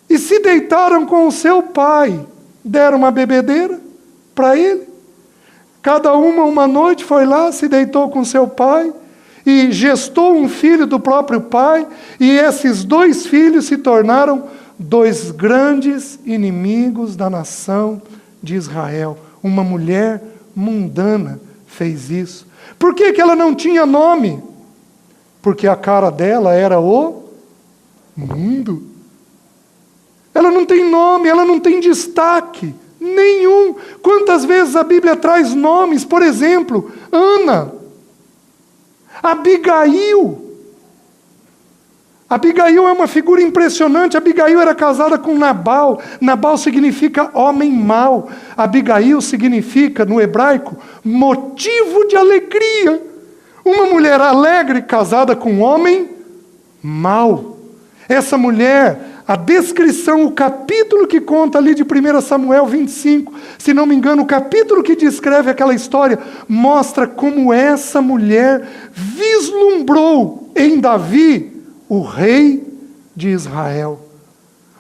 e se deitaram com o seu pai. Deram uma bebedeira para ele. Cada uma noite foi lá, se deitou com seu pai e gestou um filho do próprio pai, e esses 2 filhos se tornaram 2 grandes inimigos da nação de Israel. Uma mulher mundana fez isso. Por que ela não tinha nome? Porque a cara dela era o mundo. Ela não tem nome, ela não tem destaque nenhum. Quantas vezes a Bíblia traz nomes? Por exemplo, Ana, Abigail. Abigail é uma figura impressionante. Abigail era casada com Nabal. Nabal significa homem mau. Abigail significa, no hebraico, motivo de alegria. Uma mulher alegre casada com um homem mau. Essa mulher, a descrição, o capítulo que conta ali de 1 Samuel 25, se não me engano, o capítulo que descreve aquela história, mostra como essa mulher vislumbrou em Davi o rei de Israel.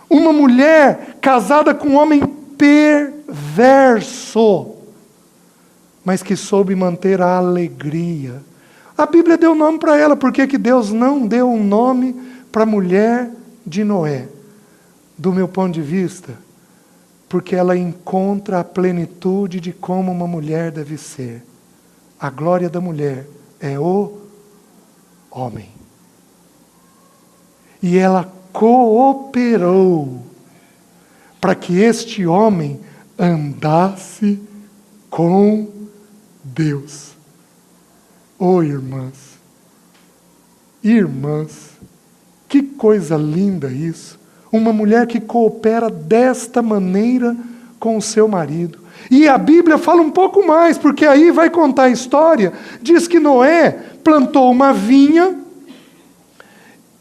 Uma mulher casada com um homem perverso, mas que soube manter a alegria. A Bíblia deu nome para ela. Por que Deus não deu um nome para a mulher de Noé? Do meu ponto de vista, porque ela encontra a plenitude de como uma mulher deve ser. A glória da mulher é o homem. E ela cooperou para que este homem andasse com Deus. Oh, irmãs, que coisa linda isso. Uma mulher que coopera desta maneira com o seu marido. E a Bíblia fala um pouco mais, porque aí vai contar a história. Diz que Noé plantou uma vinha,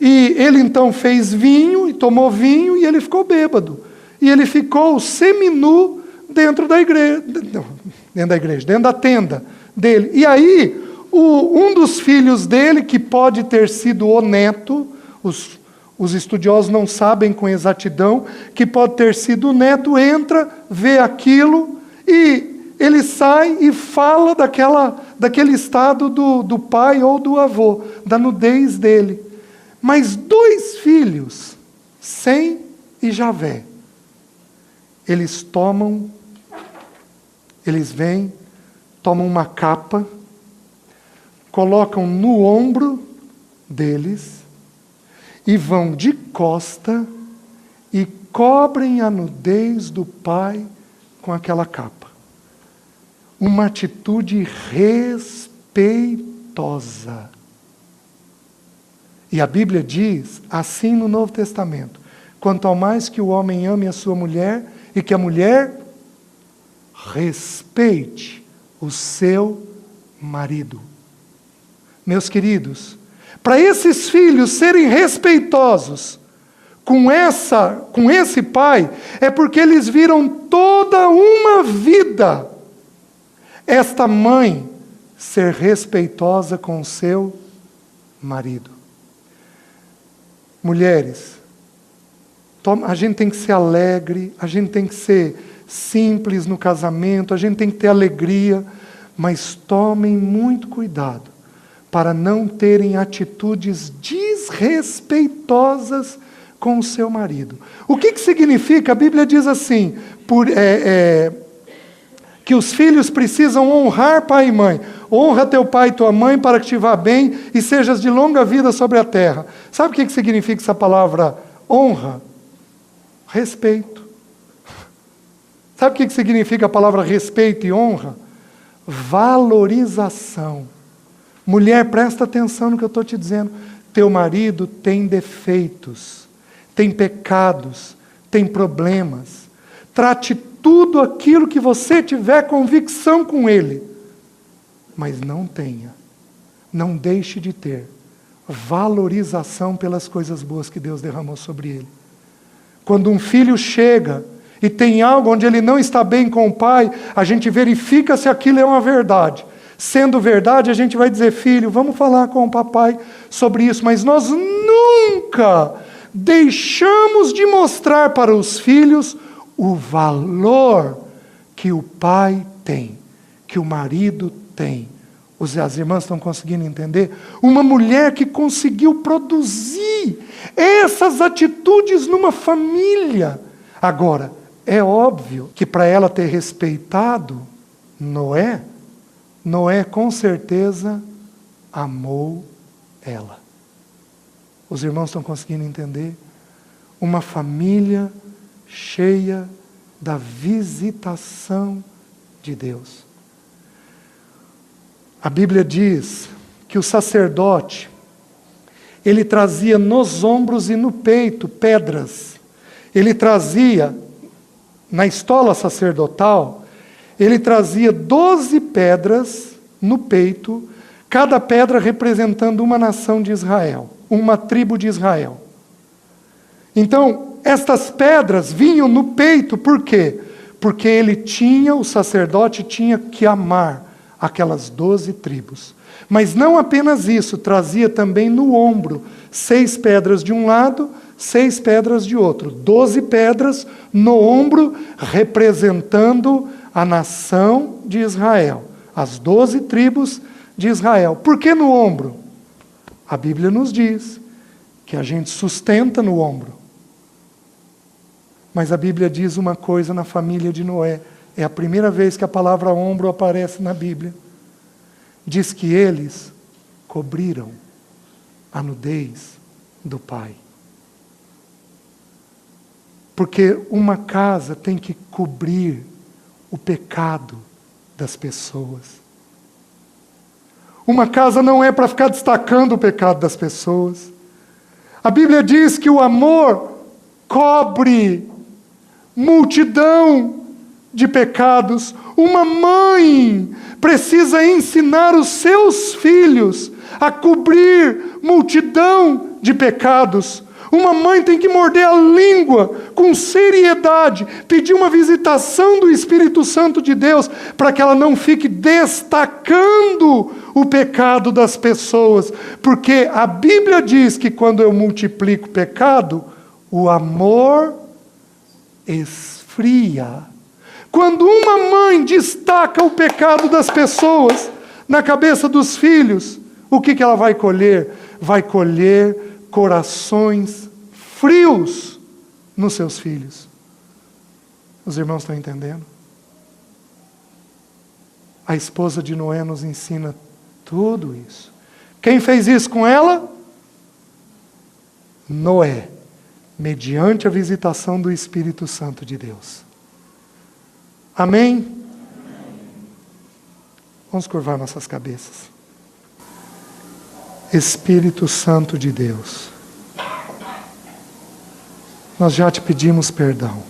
e ele então fez vinho, e tomou vinho, e ele ficou bêbado. E ele ficou seminu dentro da igreja, dentro da tenda dele. E aí, um dos filhos dele, que pode ter sido o neto, os estudiosos não sabem com exatidão, que pode ter sido o neto, entra, vê aquilo, e ele sai e fala daquele estado do pai ou do avô, da nudez dele. Mas 2 filhos, Sem e Javé, eles vêm, tomam uma capa, colocam no ombro deles e vão de costa e cobrem a nudez do pai com aquela capa. Uma atitude respeitosa. E a Bíblia diz, assim no Novo Testamento, quanto ao mais que o homem ame a sua mulher e que a mulher respeite o seu marido. Meus queridos, para esses filhos serem respeitosos com esse pai, é porque eles viram toda uma vida esta mãe ser respeitosa com seu marido. Mulheres, a gente tem que ser alegre, a gente tem que ser simples no casamento, a gente tem que ter alegria, mas tomem muito cuidado para não terem atitudes desrespeitosas com o seu marido. O que significa? A Bíblia diz assim, que os filhos precisam honrar pai e mãe. Honra teu pai e tua mãe para que te vá bem e sejas de longa vida sobre a terra. Sabe o que significa essa palavra honra? Respeito. Sabe o que significa a palavra respeito e honra? Valorização. Mulher, presta atenção no que eu estou te dizendo. Teu marido tem defeitos, tem pecados, tem problemas. Trate tudo aquilo que você tiver convicção com ele. Mas não deixe de ter valorização pelas coisas boas que Deus derramou sobre ele. Quando um filho chega e tem algo onde ele não está bem com o pai, a gente verifica se aquilo é uma verdade. Sendo verdade, a gente vai dizer, filho, vamos falar com o papai sobre isso, mas nós nunca deixamos de mostrar para os filhos o valor que o pai tem, que o marido tem. As irmãs estão conseguindo entender? Uma mulher que conseguiu produzir essas atitudes numa família. Agora, é óbvio que para ela ter respeitado Noé com certeza amou ela. Os irmãos estão conseguindo entender? Uma família cheia da visitação de Deus. A Bíblia diz que o sacerdote, ele trazia nos ombros e no peito pedras. Ele trazia, na estola sacerdotal, ele trazia 12 pedras no peito, cada pedra representando uma nação de Israel, uma tribo de Israel. Então, estas pedras vinham no peito, por quê? Porque o sacerdote tinha que amar aquelas 12 tribos. Mas não apenas isso, trazia também no ombro 6 pedras de um lado, 6 pedras de outro. 12 pedras no ombro, representando a nação de Israel. As 12 tribos de Israel. Por que no ombro? A Bíblia nos diz que a gente sustenta no ombro. Mas a Bíblia diz uma coisa na família de Noé. É a primeira vez que a palavra ombro aparece na Bíblia. Diz que eles cobriram a nudez do pai. Porque uma casa tem que cobrir o pecado das pessoas. Uma casa não é para ficar destacando o pecado das pessoas. A Bíblia diz que o amor cobre multidão de pecados. Uma mãe precisa ensinar os seus filhos a cobrir multidão de pecados. Uma mãe tem que morder a língua com seriedade, pedir uma visitação do Espírito Santo de Deus, para que ela não fique destacando o pecado das pessoas. Porque a Bíblia diz que quando eu multiplico o pecado, o amor esfria. Quando uma mãe destaca o pecado das pessoas na cabeça dos filhos, o que ela vai colher? Vai colher corações frios nos seus filhos. Os irmãos estão entendendo? A esposa de Noé nos ensina tudo isso. Quem fez isso com ela? Noé, mediante a visitação do Espírito Santo de Deus. Amém? Vamos curvar nossas cabeças. Espírito Santo de Deus, nós já te pedimos perdão.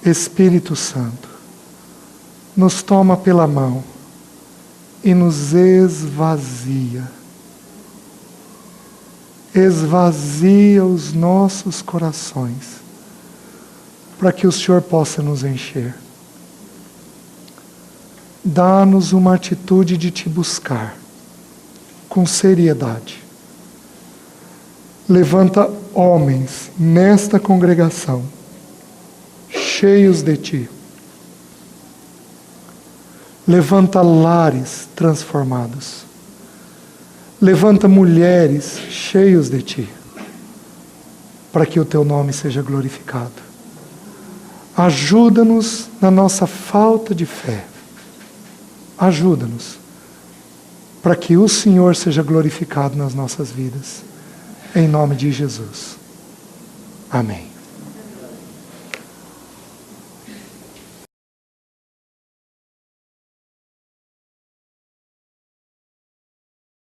Espírito Santo, nos toma pela mão e nos esvazia. esvazia os nossos corações, para que o Senhor possa nos encher. Dá-nos uma atitude de te buscar, com seriedade. Levanta homens nesta congregação, cheios de ti. Levanta lares transformados. Levanta mulheres cheios de ti, para que o teu nome seja glorificado. Ajuda-nos na nossa falta de fé. Ajuda-nos, para que o Senhor seja glorificado nas nossas vidas. Em nome de Jesus. Amém.